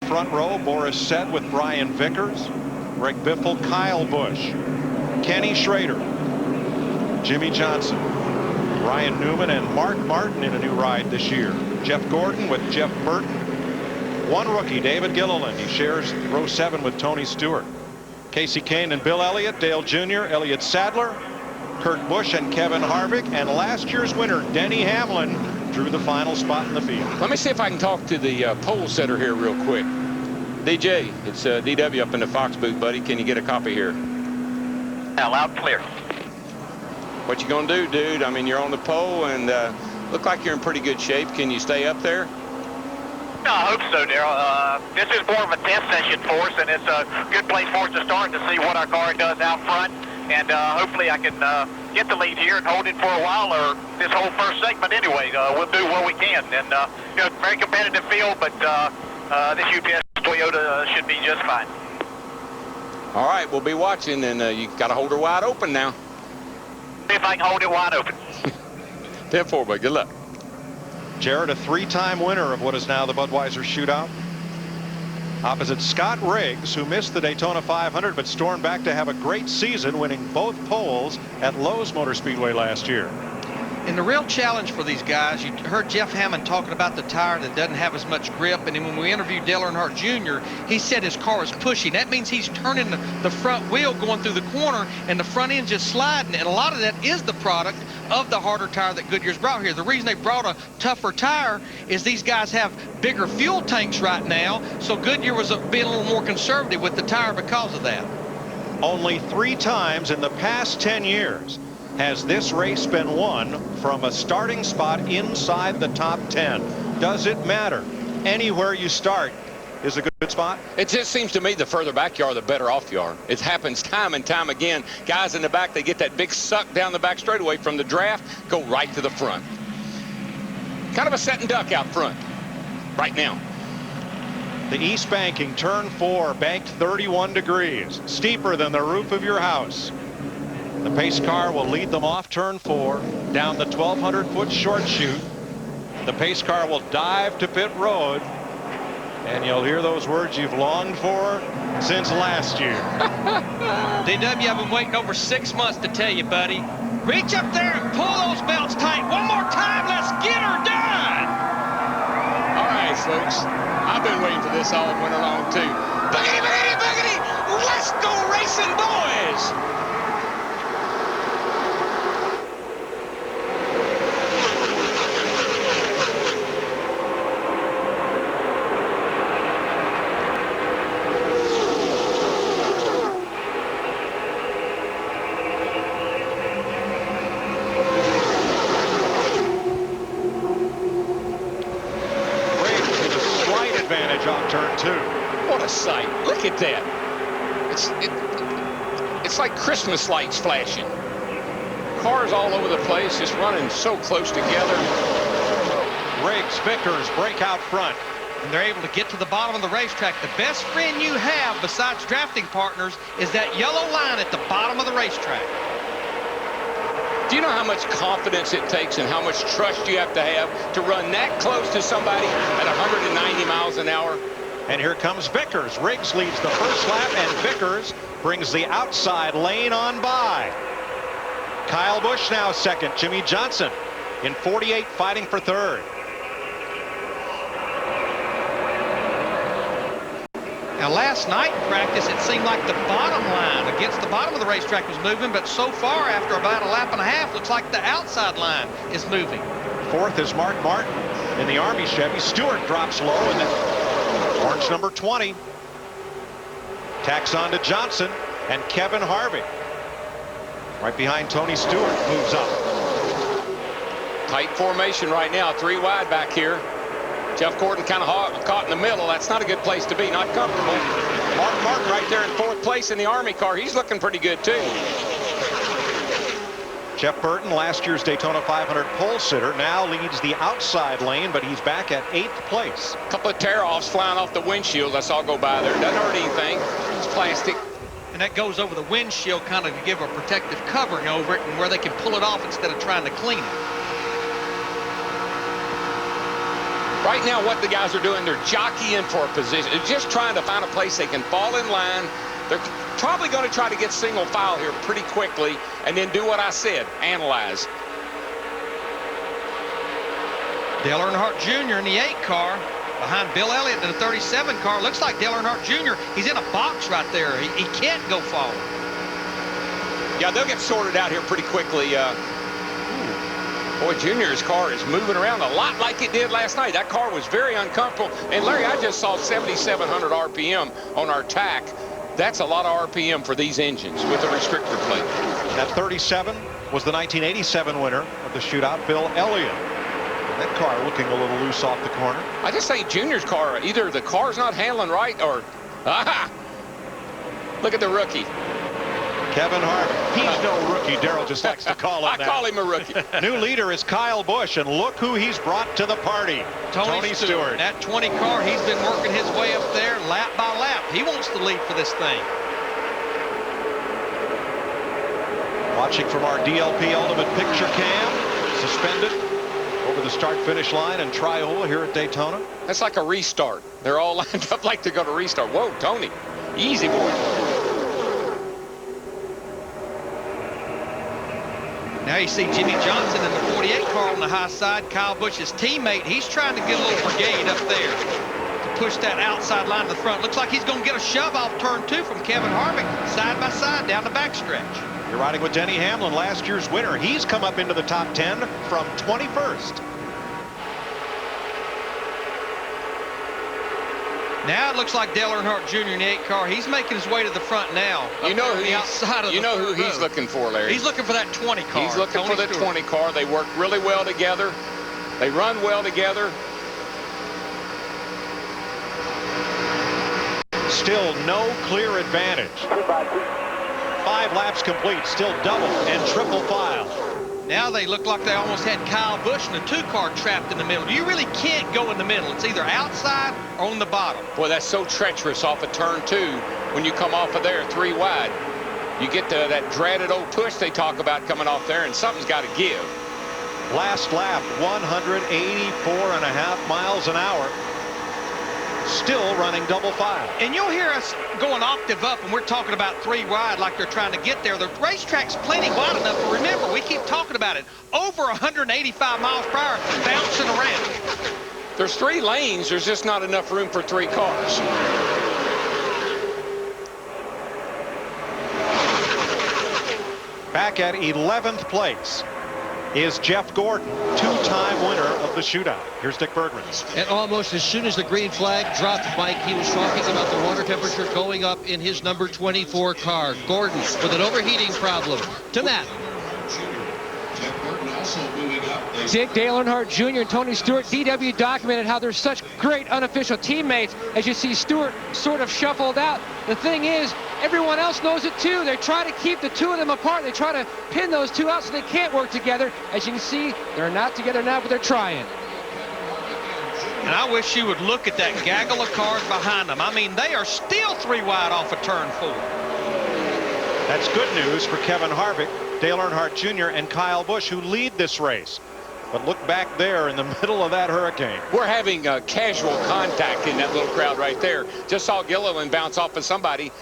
front row, Boris Said with Brian Vickers, Greg Biffle, Kyle Busch, Kenny Schrader, Jimmy Johnson, Ryan Newman, and Mark Martin in a new ride this year. Jeff Gordon with Jeff Burton. One rookie, David Gilliland. He shares row 7 with Tony Stewart. Casey Kane and Bill Elliott, Dale Jr., Elliott Sadler, Kurt Busch, and Kevin Harvick. And last year's winner, Denny Hamlin, drew the final spot in the field. Let me see if I can talk to the pole setter here real quick. DJ, it's DW up in the Fox booth, buddy. Can you get a copy here? Yeah, loud and clear. What you gonna do, dude? I mean, you're on the pole and look like you're in pretty good shape. Can you stay up there? No, I hope so, Darryl. This is more of a test session for us, and it's a good place for us to start to see what our car does out front. And hopefully I can get the lead here and hold it for a while, or this whole first segment anyway. We'll do what we can. And, you know, very competitive field, but this UPS Toyota should be just fine. All right, we'll be watching, and you got to hold her wide open now. See if I can hold it wide open. 10-4, but good luck. Jared, a 3-time winner of what is now the Budweiser Shootout. Opposite Scott Riggs, who missed the Daytona 500 but stormed back to have a great season, winning both poles at Lowe's Motor Speedway last year. And the real challenge for these guys, you heard Jeff Hammond talking about the tire that doesn't have as much grip. And then when we interviewed Dale Earnhardt Jr., he said his car is pushing. That means he's turning the front wheel going through the corner, and the front end just sliding. And a lot of that is the product of the harder tire that Goodyear's brought here. The reason they brought a tougher tire is these guys have bigger fuel tanks right now. So Goodyear was being a little more conservative with the tire because of that. Only 3 times in the past 10 years has this race been won from a starting spot inside the top 10. Does it matter? Anywhere you start is a good spot. It just seems to me the further back you are, the better off you are. It happens time and time again. Guys in the back, they get that big suck down the back straightaway from the draft, go right to the front. Kind of a set and duck out front right now. The East Banking, turn 4, banked 31 degrees, steeper than the roof of your house. The pace car will lead them off turn 4, down the 1,200-foot short chute. The pace car will dive to pit road, and you'll hear those words you've longed for since last year. DW, I've been waiting over 6 months to tell you, buddy. Reach up there and pull those belts tight. One more time, let's get her done. All right, folks. I've been waiting for this all winter long, too. Boogity, boogity, boogity! Let's go racing, boys! On turn 2. What a sight. Look at that. It's like Christmas lights flashing. Cars all over the place, just running so close together. Riggs, Vickers break out front. And they're able to get to the bottom of the racetrack. The best friend you have besides drafting partners is that yellow line at the bottom of the racetrack. Do you know how much confidence it takes and how much trust you have to run that close to somebody at 190 miles an hour? And here comes Vickers. Riggs leads the first lap, and Vickers brings the outside lane on by. Kyle Busch now second. Jimmy Johnson in 48 fighting for third. Now, last night in practice, it seemed like the bottom line against the bottom of the racetrack was moving, but so far, after about a lap and a half, looks like the outside line is moving. Fourth is Mark Martin in the Army Chevy. Stewart drops low, and then orange number 20 tacks on to Johnson, and Kevin Harvick right behind Tony Stewart moves up. Tight formation right now, 3 wide back here. Jeff Gordon kind of caught in the middle. That's not a good place to be, not comfortable. Mark Martin right there in 4th place in the Army car. He's looking pretty good too. Jeff Burton, last year's Daytona 500 pole sitter, now leads the outside lane, but he's back at 8th place. A couple of tear-offs flying off the windshield. I saw go by there. Doesn't hurt anything. It's plastic. And that goes over the windshield kind of to give a protective covering over it, and where they can pull it off instead of trying to clean it. Right now, what the guys are doing, they're jockeying for a position. They're just trying to find a place they can fall in line. They're probably going to try to get single file here pretty quickly and then do what I said, analyze. Dale Earnhardt Jr. in the 8 car behind Bill Elliott in the 37 car. Looks like Dale Earnhardt Jr., he's in a box right there. He can't go forward. Yeah, they'll get sorted out here pretty quickly. Boy, Junior's car is moving around a lot like it did last night. That car was very uncomfortable. And Larry, I just saw 7,700 RPM on our tack. That's a lot of RPM for these engines with the restrictor plate. That 37 was the 1987 winner of the shootout, Bill Elliott. That car looking a little loose off the corner. I just think Junior's car, either the car's not handling right or, aha! Look at the rookie. Kevin Harvick. He's no rookie. Darrell just likes to call him I that. call him a rookie. New leader is Kyle Busch, and look who he's brought to the party. Tony Stewart. That 20 car, he's been working his way up there lap by lap. He wants the lead for this thing. Watching from our DLP Ultimate Picture Cam, suspended over the start-finish line in Triola here at Daytona. That's like a restart. They're all lined up like they're going to restart. Whoa, Tony. Easy, boy. Now you see Jimmy Johnson in the 48 car on the high side. Kyle Busch's teammate, he's trying to get a little brigade up there to push that outside line to the front. Looks like he's going to get a shove off turn 2 from Kevin Harvick, side by side down the backstretch. You're riding with Denny Hamlin, last year's winner. He's come up into the top 10 from 21st. Now it looks like Dale Earnhardt Jr. in the 8 car. He's making his way to the front now. You know who, he's he's looking for, Larry. He's looking for that 20 car. He's looking for the 20 car. They work really well together. They run well together. Still no clear advantage. 5 laps complete, still double and triple file. Now they look like they almost had Kyle Busch in the 2 car trapped in the middle. You really can't go in the middle. It's either outside or on the bottom. Boy, that's so treacherous off of turn 2 when you come off of there 3 wide. You get to that dreaded old push they talk about coming off there, and something's got to give. Last lap, 184.5 miles an hour. Still running double file. And you'll hear us go an octave up when we're talking about 3 wide like they're trying to get there. The racetrack's plenty wide enough, but remember, we keep talking about it. Over 185 miles per hour bouncing around. There's 3 lanes. There's just not enough room for 3 cars. Back at 11th place is Jeff Gordon, 2-time winner of the shootout. Here's Dick Bergman. And almost as soon as the green flag dropped, Mike, he was talking about the water temperature going up in his number 24 car. Gordon with an overheating problem. To Matt. Dick, Dale Earnhardt Jr. and Tony Stewart, DW documented how they're such great unofficial teammates. As you see Stewart sort of shuffled out. The thing is, everyone else knows it too. They try to keep the 2 of them apart. They try to pin those 2 out so they can't work together. As you can see, they're not together now, but they're trying. And I wish you would look at that gaggle of cars behind them. I mean, they are still 3 wide off of turn 4. That's good news for Kevin Harvick, Dale Earnhardt Jr., and Kyle Busch, who lead this race. But look back there in the middle of that hurricane. We're having casual contact in that little crowd right there. Just saw Gilliland bounce off of somebody. I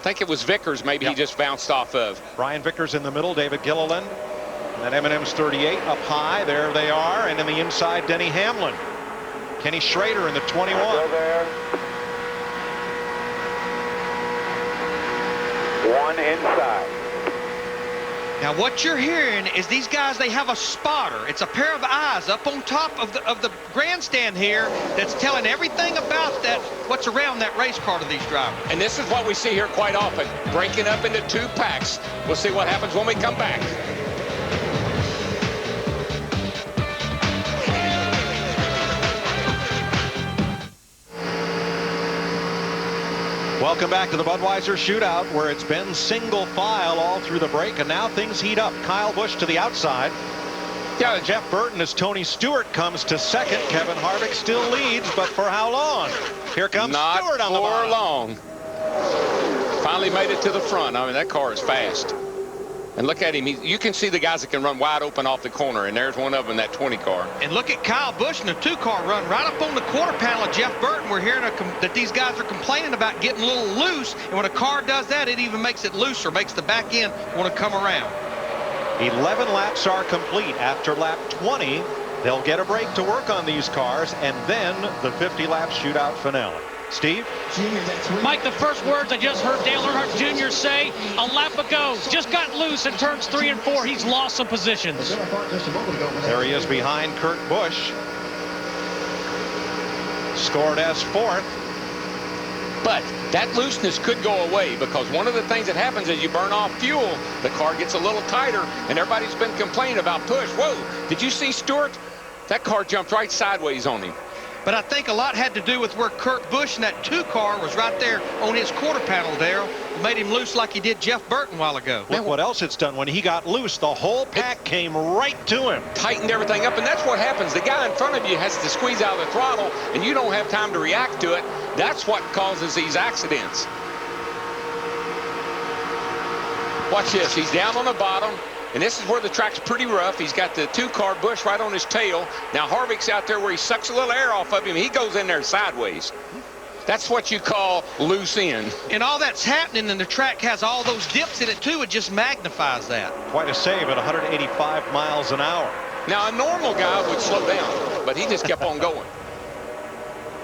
think it was Vickers maybe he just bounced off of. Brian Vickers in the middle, David Gilliland. And then M&M's 38 up high. There they are. And in the inside, Denny Hamlin. Kenny Schrader in the 21. One inside. Now what you're hearing is these guys, they have a spotter. It's a pair of eyes up on top of the grandstand here that's telling everything about that, what's around that race car to these drivers. And this is what we see here quite often, breaking up into 2 packs. We'll see what happens when we come back. Welcome back to the Budweiser Shootout, where it's been single file all through the break, and now things heat up. Kyle Busch to the outside. Yeah, Jeff Burton as Tony Stewart comes to second. Kevin Harvick still leads, but for how long? Here comes Stewart on the bottom. Not for long. Finally made it to the front. I mean, that car is fast. And look at him. You can see the guys that can run wide open off the corner, and there's one of them in that 20 car. And look at Kyle Busch in the 2-car run right up on the quarter panel of Jeff Burton. We're hearing that these guys are complaining about getting a little loose, and when a car does that, it even makes it looser, makes the back end want to come around. 11 laps are complete. After lap 20, they'll get a break to work on these cars, and then the 50-lap shootout finale. Steve? Mike, the first words I just heard Dale Earnhardt Jr. say a lap ago, just got loose in turns 3 and 4. He's lost some positions. There he is behind Kurt Busch. Scored as 4th. But that looseness could go away, because one of the things that happens is you burn off fuel, the car gets a little tighter, and everybody's been complaining about push. Whoa, did you see Stewart? That car jumped right sideways on him. But I think a lot had to do with where Kurt Busch in that 2-car was right there on his quarter panel, Darrell. Made him loose like he did Jeff Burton a while ago. Look what else it's done. When he got loose, the whole pack came right to him. Tightened everything up, and that's what happens. The guy in front of you has to squeeze out of the throttle, and you don't have time to react to it. That's what causes these accidents. Watch this. He's down on the bottom. And this is where the track's pretty rough. He's got the 2-car Busch right on his tail. Now Harvick's out there where he sucks a little air off of him. He goes in there sideways. That's what you call loose end. And all that's happening, and the track has all those dips in it too. It just magnifies that. Quite a save at 185 miles an hour. Now a normal guy would slow down, but he just kept on going.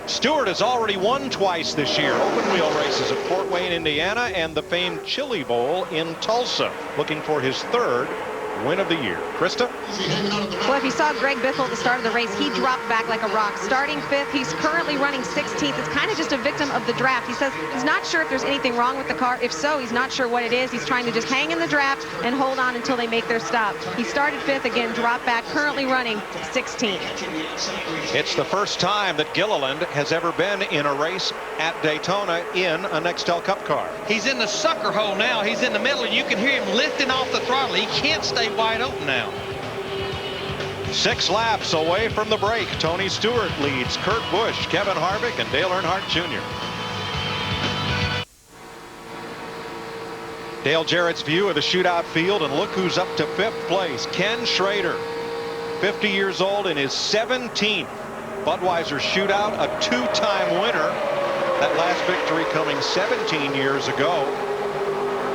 Stewart has already won twice this year. Open wheel races at Fort Wayne, Indiana, and the famed Chili Bowl in Tulsa. Looking for his 3rd win of the year. Krista? Well, if you saw Greg Biffle at the start of the race, he dropped back like a rock. Starting 5th, he's currently running 16th. It's kind of just a victim of the draft. He says he's not sure if there's anything wrong with the car. If so, he's not sure what it is. He's trying to just hang in the draft and hold on until they make their stop. He started 5th, again, dropped back, currently running 16th. It's the first time that Gilliland has ever been in a race at Daytona in a Nextel Cup car. He's in the sucker hole now. He's in the middle, and you can hear him lifting off the throttle. He can't stay wide open now. 6 laps away from the break. Tony Stewart leads Kurt Busch, Kevin Harvick, and Dale Earnhardt Jr. Dale Jarrett's view of the shootout field, and look who's up to 5th place. Ken Schrader, 50 years old, in his 17th Budweiser shootout, a 2-time winner. That last victory coming 17 years ago.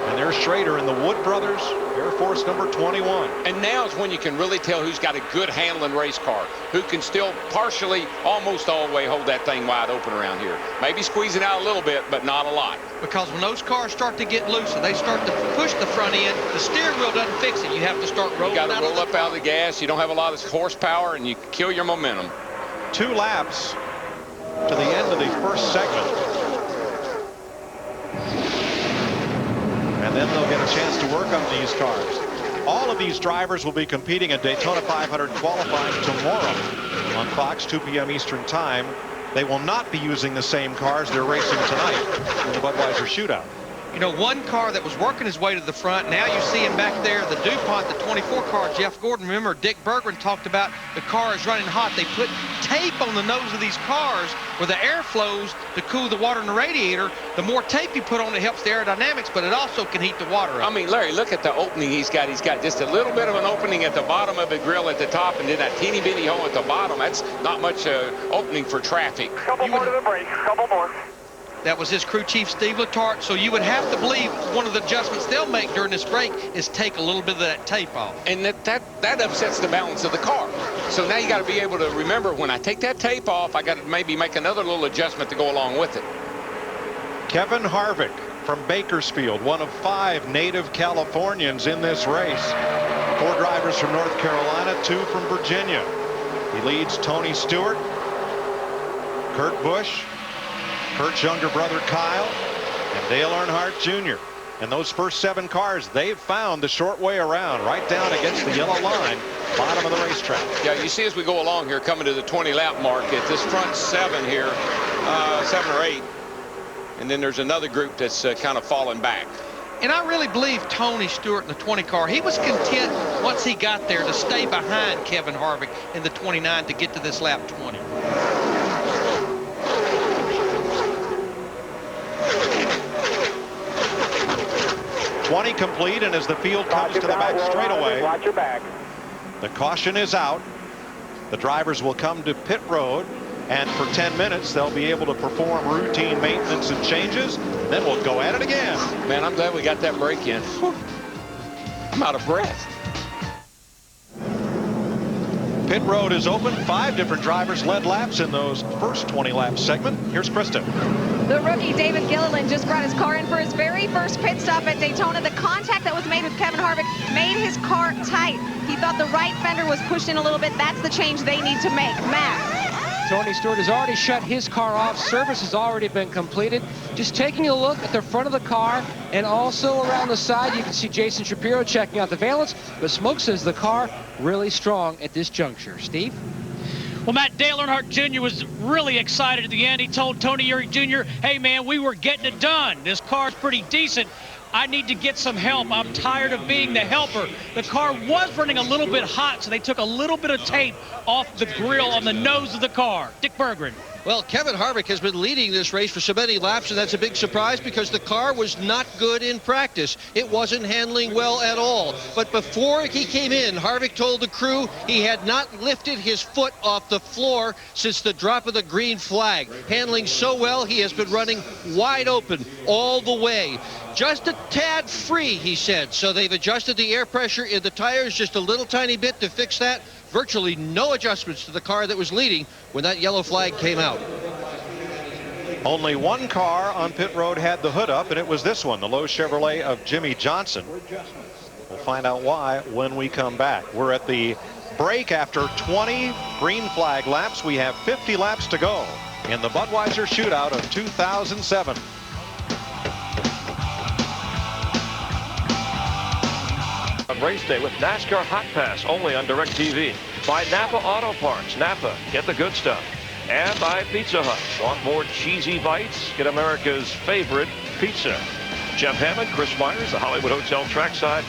And there's Schrader in the Wood Brothers Air Force number 21. And now is when you can really tell who's got a good handling race car, who can still partially, almost all the way, hold that thing wide open around here. Maybe squeeze it out a little bit, but not a lot. Because when those cars start to get loose and they start to push the front end, the steering wheel doesn't fix it. You have to start rolling. You got to roll up out of the gas. You don't have a lot of horsepower, and you kill your momentum. 2 laps to the end of the first segment. And then they'll get a chance to work on these cars. All of these drivers will be competing at Daytona 500 qualifying tomorrow on Fox, 2 p.m. Eastern Time. They will not be using the same cars they're racing tonight in the Budweiser Shootout. You know, one car that was working his way to the front, now you see him back there, the DuPont, the 24 car, Jeff Gordon. Remember, Dick Berggren talked about the car is running hot. They put tape on the nose of these cars where the air flows to cool the water in the radiator. The more tape you put on it helps the aerodynamics, but it also can heat the water up. I mean, Larry, look at the opening he's got. He's got just a little bit of an opening at the bottom of the grill at the top, and then that teeny bitty hole at the bottom. That's not much opening for traffic. Couple more to the break. Couple more. That was his crew chief, Steve Letarte. So you would have to believe one of the adjustments they'll make during this break is take a little bit of that tape off. And that upsets the balance of the car. So now you got to be able to remember, when I take that tape off, I got to maybe make another little adjustment to go along with it. Kevin Harvick from Bakersfield, one of 5 native Californians in this race. 4 drivers from North Carolina, 2 from Virginia. He leads Tony Stewart, Kurt Busch, Kurt's younger brother Kyle, and Dale Earnhardt Jr. And those first 7 cars, they've found the short way around, right down against the yellow line, bottom of the racetrack. Yeah, you see as we go along here, coming to the 20-lap mark, at this front 7 here, 7 or 8, and then there's another group that's kind of falling back. And I really believe Tony Stewart in the 20 car, he was content once he got there to stay behind Kevin Harvick in the 29 to get to this lap 20. 20 complete, and as the field comes to the back straightaway, Watch your back. the caution is out. The drivers will come to pit road, and for 10 minutes they'll be able to perform routine maintenance and changes. Then we'll go at it again. Man, I'm glad we got that break in. Whew. I'm out of breath. Pit road is open. 5 different drivers led laps in those first 20 lap segment. Here's Krista. The rookie David Gilliland just brought his car in for his very first pit stop at Daytona. The contact that was made with Kevin Harvick made his car tight. He thought the right fender was pushed in a little bit. That's the change they need to make. Matt. Tony Stewart has already shut his car off. Service has already been completed. Just taking a look at the front of the car and also around the side, you can see Jason Shapiro checking out the valence. But Smoke says the car really strong at this juncture. Steve? Well, Matt, Dale Earnhardt Jr. was really excited at the end. He told Tony Eury Jr., hey, man, we were getting it done. This car's pretty decent. I need to get some help. I'm tired of being the helper. The car was running a little bit hot, so they took a little bit of tape off the grill on the nose of the car. Dick Berggren. Well, Kevin Harvick has been leading this race for so many laps, and that's a big surprise because the car was not good in practice. It wasn't handling well at all. But before he came in, Harvick told the crew he had not lifted his foot off the floor since the drop of the green flag. Handling so well, he has been running wide open all the way. Just a tad free, he said. So they've adjusted the air pressure in the tires just a little tiny bit to fix that. Virtually no adjustments to the car that was leading when that yellow flag came out. Only one car on pit road had the hood up, and it was this one, the Lowe's Chevrolet of Jimmy Johnson. We'll find out why when we come back. We're at the break after 20 green flag laps. We have 50 laps to go in the Budweiser Shootout of 2007. Race day with NASCAR Hot Pass only on DirecTV. By Napa Auto Parts. Napa, get the good stuff. And by Pizza Hut. Want more cheesy bites? Get America's favorite pizza. Jeff Hammond, Chris Myers, the Hollywood Hotel trackside.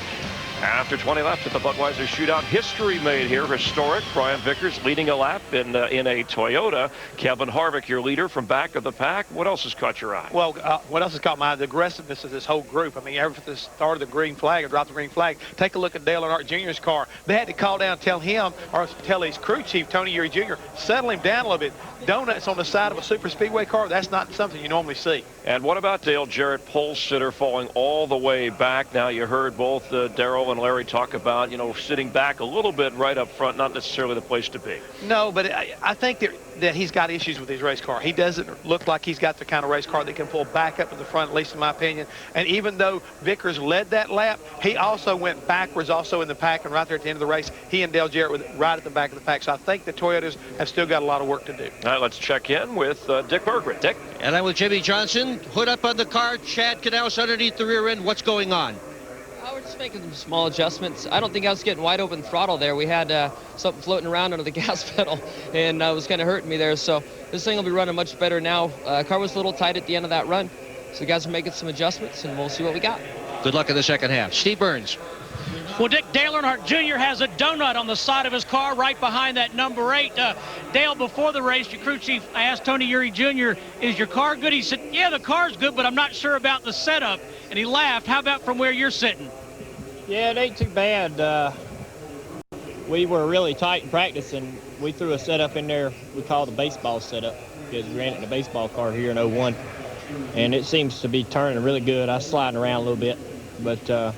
After 20 laps at the Budweiser Shootout, history made here, historic. Brian Vickers leading a lap in a Toyota. Kevin Harvick, your leader from back of the pack. What else has caught your eye? Well, what else has caught my eye? The aggressiveness of this whole group. I mean, ever since the start of the green flag or dropped the green flag, take a look at Dale Earnhardt Jr.'s car. They had to call down, tell him, or tell his crew chief, Tony Eury Jr., settle him down a little bit. Donuts on the side of a super speedway car, that's not something you normally see. And what about Dale Jarrett, pole sitter, falling all the way back? Now, you heard both Darrell and Larry talk about, sitting back a little bit right up front, not necessarily the place to be. No, but I think that he's got issues with his race car. He doesn't look like he's got the kind of race car that can pull back up to the front, at least in my opinion. And even though Vickers led that lap, he also went backwards also in the pack, and right there at the end of the race, he and Dale Jarrett were right at the back of the pack. So I think the Toyotas have still got a lot of work to do. All right, let's check in with Dick Berggren. Dick? And I'm with Jimmy Johnson. Hood up on the car. Chad Knaus underneath the rear end. What's going on? We're just making some small adjustments. I don't think I was getting wide open throttle there. We had something floating around under the gas pedal, and it was kind of hurting me there. So this thing will be running much better now. Car was a little tight at the end of that run. So the guys are making some adjustments, and we'll see what we got. Good luck in the second half. Steve Burns. Well, Dick, Dale Earnhardt Jr. has a donut on the side of his car right behind that number 8. Dale, before the race, your crew chief asked Tony Eury Jr., is your car good? He said, yeah, the car's good, but I'm not sure about the setup. And he laughed. How about from where you're sitting? Yeah, it ain't too bad. We were really tight in practice, and we threw a setup in there we call the baseball setup because we ran it in a baseball car here in 01. And it seems to be turning really good. I was sliding around a little bit, but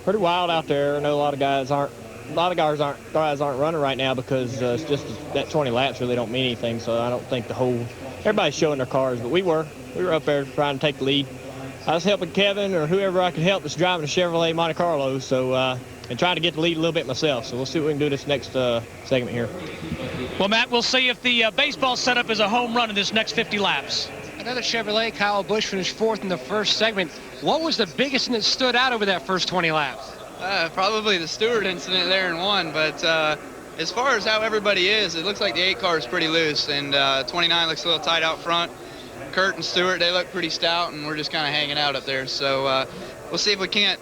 pretty wild out there. I know a lot of guys aren't running right now because it's just that 20 laps really don't mean anything. So I don't think everybody's showing their cars, but we were up there trying to take the lead. I was helping Kevin or whoever I could help that's driving a Chevrolet Monte Carlo, so and trying to get the lead a little bit myself. So we'll see what we can do this next segment here. Well, Matt, we'll see if the baseball setup is a home run in this next 50 laps. Another Chevrolet, Kyle Busch, finished 4th in the first segment. What was the biggest thing that stood out over that first 20 laps? Probably the Stewart incident there in 1, but as far as how everybody is, it looks like the 8 car is pretty loose, and 29 looks a little tight out front. Kurt and Stewart, they look pretty stout, and we're just kind of hanging out up there. So we'll see if we can't.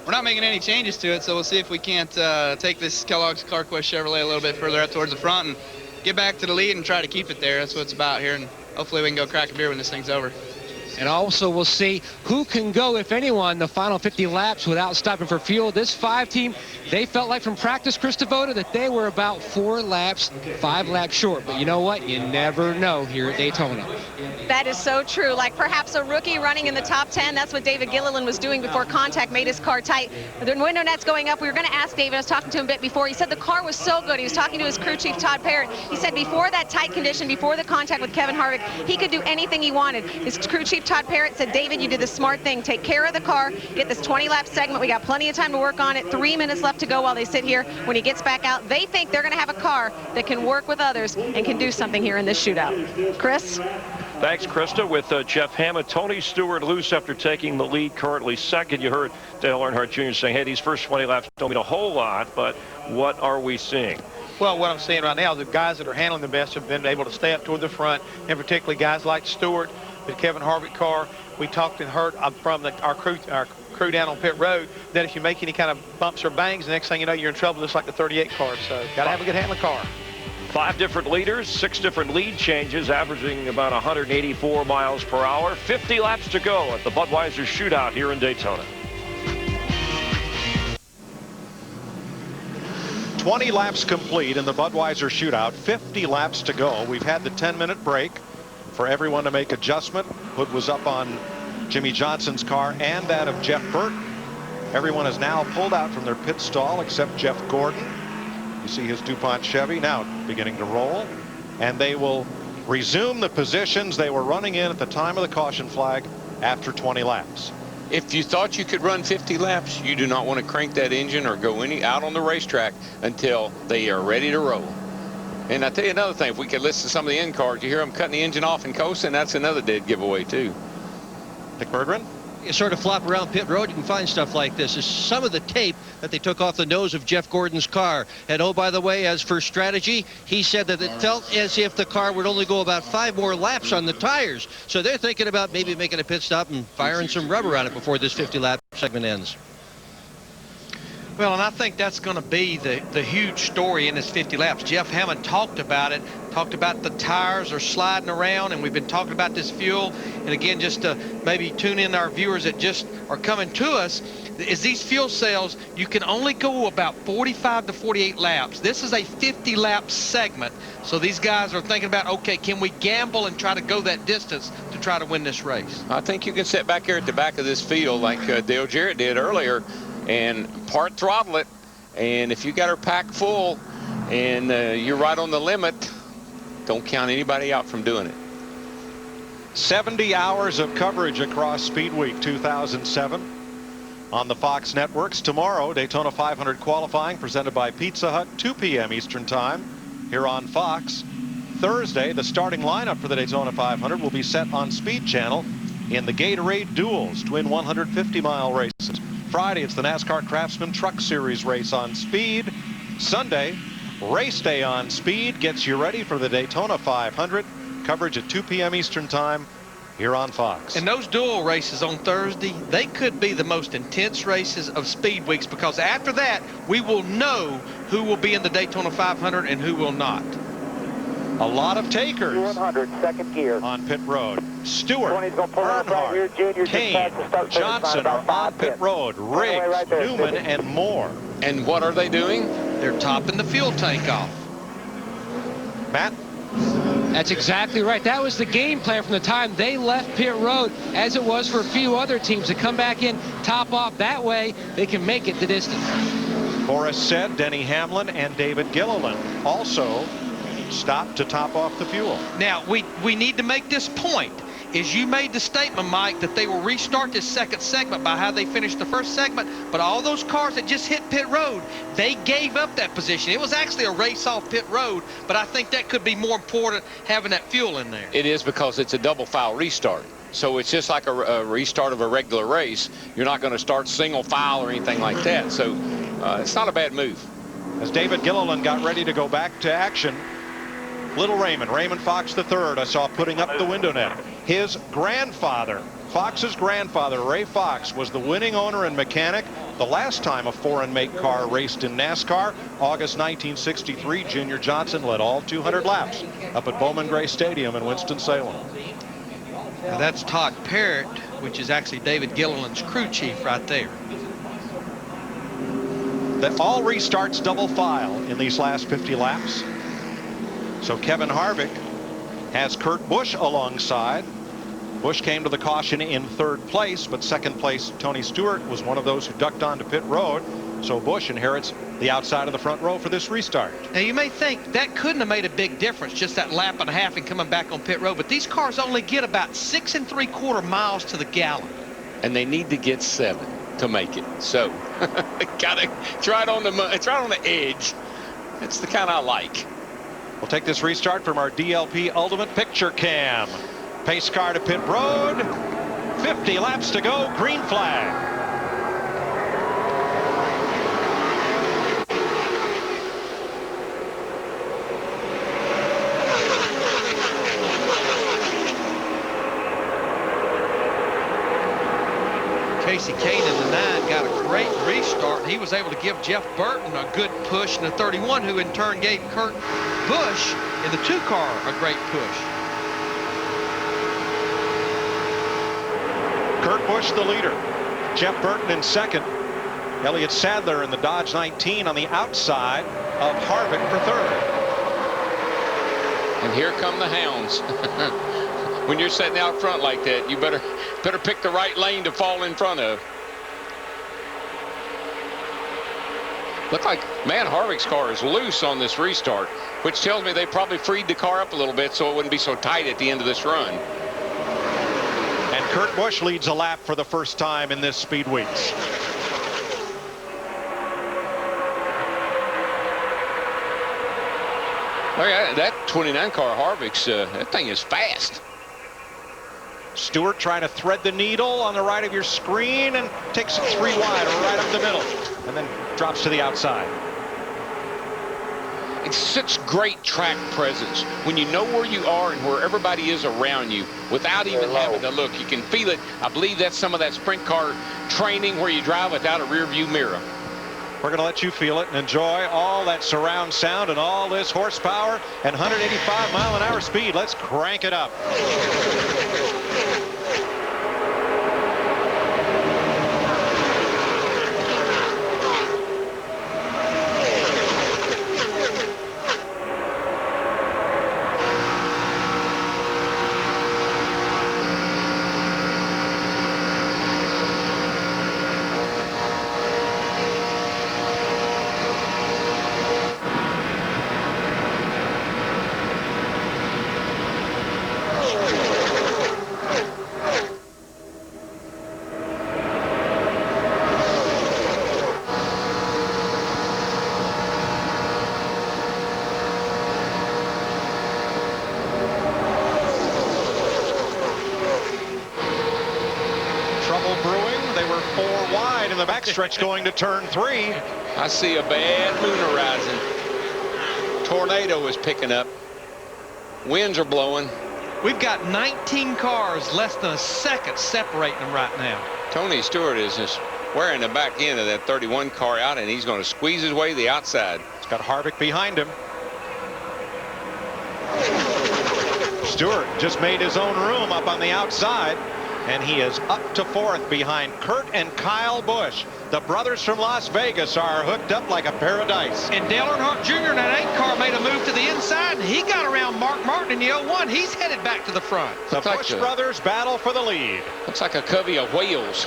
We're not making any changes to it, so we'll see if we can't take this Kellogg's CarQuest Chevrolet a little bit further up towards the front and get back to the lead and try to keep it there. That's what it's about here, and hopefully we can go crack a beer when this thing's over. And also we'll see who can go, if anyone, the final 50 laps without stopping for fuel. This 5 team, they felt like from practice, Chris Devoto, that they were about 5 laps short. But you know what? You never know here at Daytona. That is so true. Like perhaps a rookie running in the top 10. That's what David Gilliland was doing before contact made his car tight. The window net's going up. We were going to ask David. I was talking to him a bit before. He said the car was so good. He was talking to his crew chief, Todd Parrott. He said before that tight condition, before the contact with Kevin Harvick, he could do anything he wanted. His crew chief, Todd Parrott, said, David, you did the smart thing. Take care of the car. Get this 20-lap segment. We got plenty of time to work on it. 3 minutes left to go while they sit here. When he gets back out, they think they're going to have a car that can work with others and can do something here in this shootout. Chris? Thanks, Krista. With Jeff Hammond, Tony Stewart loose after taking the lead, currently second. You heard Dale Earnhardt Jr. saying, hey, these first 20 laps don't mean a whole lot, but what are we seeing? Well, what I'm seeing right now, the guys that are handling the best have been able to stay up toward the front, and particularly guys like Stewart, the Kevin Harvick car. We talked and heard from our crew down on pit road that if you make any kind of bumps or bangs, the next thing you know, you're in trouble, just like the 38 car. So got to have a good handling car. 5 different leaders, 6 different lead changes, averaging about 184 miles per hour. 50 laps to go at the Budweiser Shootout here in Daytona. 20 laps complete in the Budweiser Shootout. 50 laps to go. We've had the 10-minute break for everyone to make adjustment. Hood was up on Jimmy Johnson's car and that of Jeff Burton. Everyone is now pulled out from their pit stall except Jeff Gordon. You see his DuPont Chevy now beginning to roll, and they will resume the positions they were running in at the time of the caution flag after 20 laps. If you thought you could run 50 laps, you do not want to crank that engine or go out on the racetrack until they are ready to roll. And I'll tell you another thing, if we could listen to some of the end cars, you hear them cutting the engine off and coasting, that's another dead giveaway too. Dick Berggren? You sort of flop around pit road, you can find stuff like this. It's some of the tape that they took off the nose of Jeff Gordon's car. And oh, by the way, as for strategy, he said that it felt as if the car would only go about 5 more laps on the tires. So they're thinking about maybe making a pit stop and firing some rubber on it before this 50-lap segment ends. Well, and I think that's going to be the huge story in this 50 laps. Jeff Hammond talked about it, talked about the tires are sliding around, and we've been talking about this fuel. And again, just to maybe tune in our viewers that just are coming to us, is these fuel cells, you can only go about 45 to 48 laps. This is a 50-lap segment. So these guys are thinking about, okay, can we gamble and try to go that distance to try to win this race? I think you can sit back here at the back of this field like Dale Jarrett did earlier and part throttle it, and if you got her packed full and you're right on the limit, don't count anybody out from doing it. 70 hours of coverage across Speed Week 2007 on the Fox networks. Tomorrow, Daytona 500 qualifying presented by Pizza Hut, 2 p.m. Eastern Time here on Fox. Thursday, the starting lineup for the Daytona 500 will be set on Speed Channel in the Gatorade Duels, twin 150-mile races. Friday, it's the NASCAR Craftsman Truck Series race on Speed. Sunday, race day on Speed gets you ready for the Daytona 500. Coverage at 2 p.m. Eastern Time here on Fox. And those dual races on Thursday, they could be the most intense races of Speed Weeks, because after that, we will know who will be in the Daytona 500 and who will not. A lot of takers 100, second gear. on pit road. Stewart, Earnhardt, Kane, Johnson are on pit road. Riggs, Newman, and more. And what are they doing? They're topping the fuel tank off. Matt? That's exactly right. That was the game plan from the time they left pit road, as it was for a few other teams to come back in, top off. That way, they can make it the distance. Boris said Denny Hamlin and David Gilliland also stopped to top off the fuel. Now, we need to make this point. Is you made the statement, Mike, that they will restart this second segment by how they finished the first segment, but all those cars that just hit pit road, they gave up that position. It was actually a race off pit road, but I think that could be more important having that fuel in there. It is, because it's a double file restart. So it's just like a restart of a regular race. You're not going to start single file or anything like that. So it's not a bad move. As David Gilliland got ready to go back to action, Little Raymond Fox III, I saw putting up the window net. His grandfather, Fox's grandfather, Ray Fox, was the winning owner and mechanic the last time a foreign make car raced in NASCAR. August 1963, Junior Johnson led all 200 laps up at Bowman Gray Stadium in Winston-Salem. Now that's Todd Parrott, which is actually David Gilliland's crew chief right there. That all restarts double file in these last 50 laps. So Kevin Harvick has Kurt Busch alongside. Busch came to the caution in 3rd place, but 2nd place Tony Stewart was one of those who ducked onto pit road. So Busch inherits the outside of the front row for this restart. Now you may think that couldn't have made a big difference, just that lap and a half and coming back on pit road, but these cars only get about 6 3/4 miles to the gallon. And they need to get 7 to make it. So gotta try it on the edge. It's the kind I like. We'll take this restart from our DLP Ultimate Picture Cam. Pace car to pit road. 50 laps to go. Green flag. Casey Kane in the 9 got a great restart. He was able to give Jeff Burton a good push in the 31, who in turn gave Kurt Busch in the 2 car a great push. Kurt Busch the leader. Jeff Burton in 2nd. Elliott Sadler in the Dodge 19 on the outside of Harvick for 3rd. And here come the hounds. When you're sitting out front like that, you better pick the right lane to fall in front of. Look like, man, Harvick's car is loose on this restart, which tells me they probably freed the car up a little bit so it wouldn't be so tight at the end of this run. And Kurt Busch leads a lap for the first time in this Speed Weeks. Oh yeah, that 29 car Harvick's, that thing is fast. Stewart trying to thread the needle on the right of your screen and takes it 3 wide or right up the middle and then drops to the outside. It's such great track presence when you know where you are and where everybody is around you without even having to look. You can feel it. I believe that's some of that sprint car training where you drive without a rear view mirror. We're going to let you feel it and enjoy all that surround sound and all this horsepower and 185-mile-an-hour speed. Let's crank it up. Backstretch going to turn 3. I see a bad moon horizon. Tornado is picking up. Winds are blowing. We've got 19 cars less than a second separating them right now. Tony Stewart is just wearing the back end of that 31 car out, and he's going to squeeze his way to the outside. He's got Harvick behind him. Stewart just made his own room up on the outside. And he is up to 4th behind Kurt and Kyle Busch. The brothers from Las Vegas are hooked up like a pair of dice. And Dale Earnhardt Jr. in that 8 car made a move to the inside, and he got around Mark Martin in the 01. He's headed back to the front. The Busch brothers battle for the lead. Looks like a covey of whales.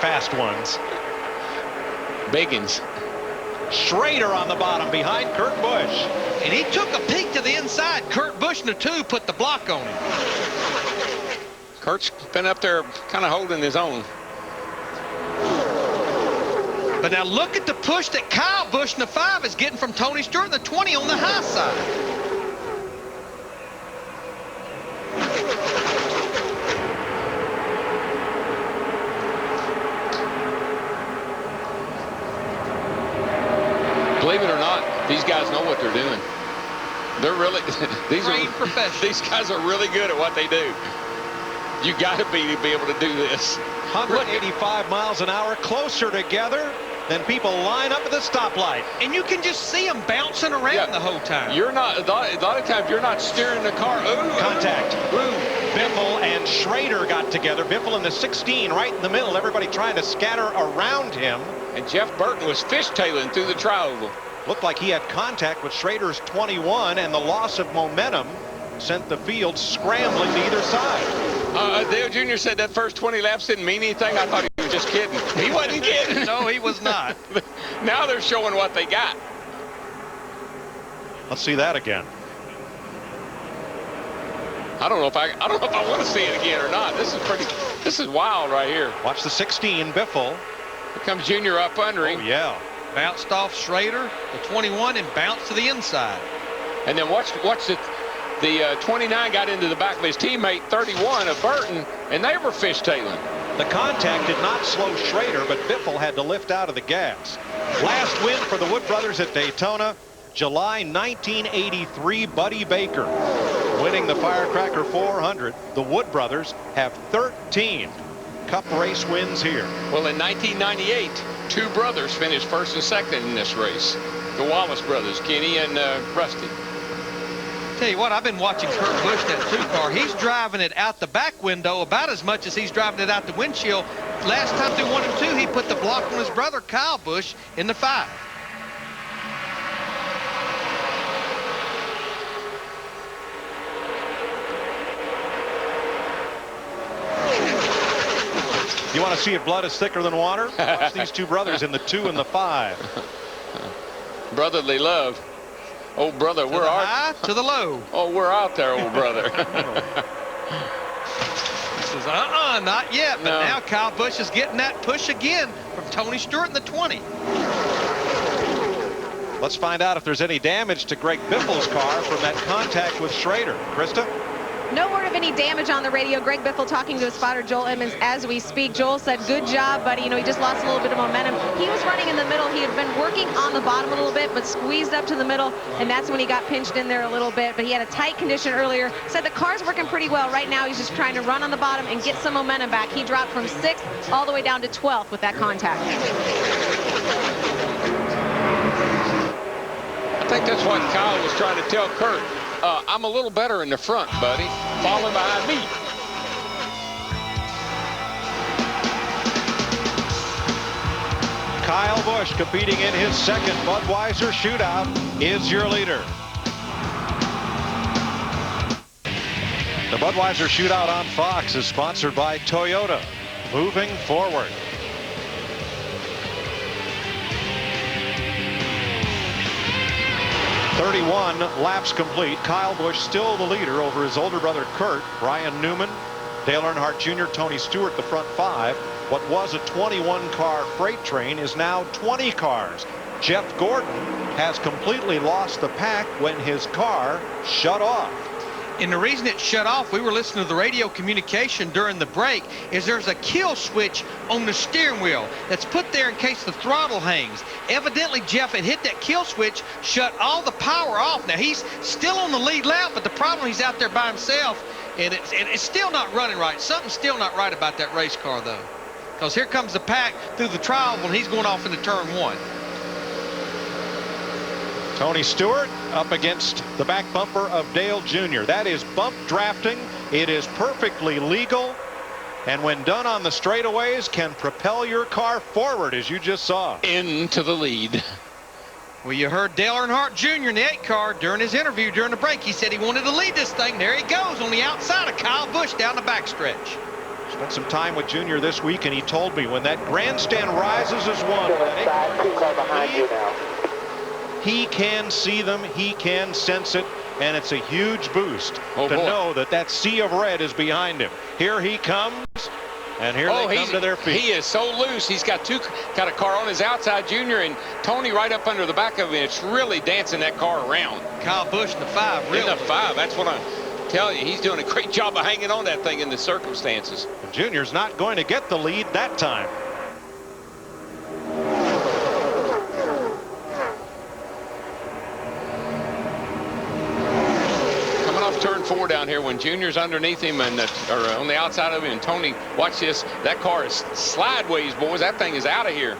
Fast ones. Biggins. Schrader on the bottom behind Kurt Busch. And he took a peek to the inside. Kurt Busch in the 2 put the block on him. Kurt's been up there kind of holding his own. But now look at the push that Kyle Busch in the 5 is getting from Tony Stewart in the 20 on the high side. Believe it or not, these guys know what they're doing. They're really, these guys are really good at what they do. You got to be able to do this. 185 miles an hour, closer together. then people line up at the stoplight. And you can just see them bouncing around the whole time. You're not, a lot of times you're not steering the car. Contact. Biffle and Schrader got together. Biffle in the 16 right in the middle. Everybody trying to scatter around him. And Jeff Burton was fishtailing through the tri-oval. Looked like he had contact with Schrader's 21, and the loss of momentum sent the field scrambling to either side. Dale Jr. said that first 20 laps didn't mean anything. I thought he was just kidding. He wasn't kidding. No, he was not. Now they're showing what they got. Let's see that again. I don't know if I want to see it again or not. This is wild right here. Watch the 16, Biffle. Here comes Junior up under him. Oh, yeah. Bounced off Schrader, the 21, and bounced to the inside. And then watch the 29 got into the back of his teammate 31 of Burton, and they were fishtailing. The contact did not slow Schrader, but Biffle had to lift out of the gas. Last win for the Wood brothers at Daytona, July 1983, Buddy Baker winning the Firecracker 400. The Wood brothers have 13 Cup race wins here. Well, in 1998, two brothers finished first and second in this race. The Wallace brothers, Kenny and Rusty. Tell you what, I've been watching Kurt Busch, that 2 car. He's driving it out the back window about as much as he's driving it out the windshield. Last time through 1 and 2, he put the block on his brother Kyle Busch in the 5. You want to see if blood is thicker than water? Watch these two brothers in the 2 and the 5. Brotherly love. Oh, brother, we're high to the low. Oh, we're out there, old brother. He says, not yet. But now Kyle Busch is getting that push again from Tony Stewart in the 20. Let's find out if there's any damage to Greg Biffle's car from that contact with Schrader. Krista? No word of any damage on the radio. Greg Biffle talking to his spotter, Joel Edmonds, as we speak. Joel said, good job, buddy. You know, he just lost a little bit of momentum. He was running in the middle. He had been working on the bottom a little bit, but squeezed up to the middle, and that's when he got pinched in there a little bit. But he had a tight condition earlier. Said the car's working pretty well. Right now, he's just trying to run on the bottom and get some momentum back. He dropped from 6th all the way down to 12th with that contact. I think that's what Kyle was trying to tell Kurt. I'm a little better in the front, buddy. Falling behind me. Kyle Busch, competing in his second Budweiser Shootout, is your leader. The Budweiser Shootout on Fox is sponsored by Toyota. Moving forward. .31 laps complete. Kyle Busch still the leader over his older brother Kurt, Brian Newman, Dale Earnhardt Jr., Tony Stewart, the front 5. What was a 21-car freight train is now 20 cars. Jeff Gordon has completely lost the pack when his car shut off. And the reason it shut off, we were listening to the radio communication during the break, is there's a kill switch on the steering wheel that's put there in case the throttle hangs. Evidently, Jeff had hit that kill switch, shut all the power off. Now, he's still on the lead lap, but the problem, he's out there by himself, and it's still not running right. Something's still not right about that race car, though, because here comes the pack through the trial when he's going off into turn 1. Tony Stewart up against the back bumper of Dale Jr. That is bump drafting. It is perfectly legal, and when done on the straightaways, can propel your car forward, as you just saw. Into the lead. Well, you heard Dale Earnhardt Jr. in the 8 car during his interview during the break. He said he wanted to lead this thing. There he goes on the outside of Kyle Busch down the backstretch. Spent some time with Junior this week, and he told me when that grandstand rises as one, he can see them, he can sense it, and it's a huge boost to know that that sea of red is behind him. Here he comes, and here they come to their feet. He is so loose. He's got a car on his outside, Junior, and Tony right up under the back of him. It's really dancing that car around. Kyle Busch in the 5, really. In the 5, that's what I'm telling you. He's doing a great job of hanging on that thing in the circumstances. And Junior's not going to get the lead that time. Turn 4 down here when Junior's underneath him and or on the outside of him, and Tony, watch this. That car is slideways, boys. That thing is out of here.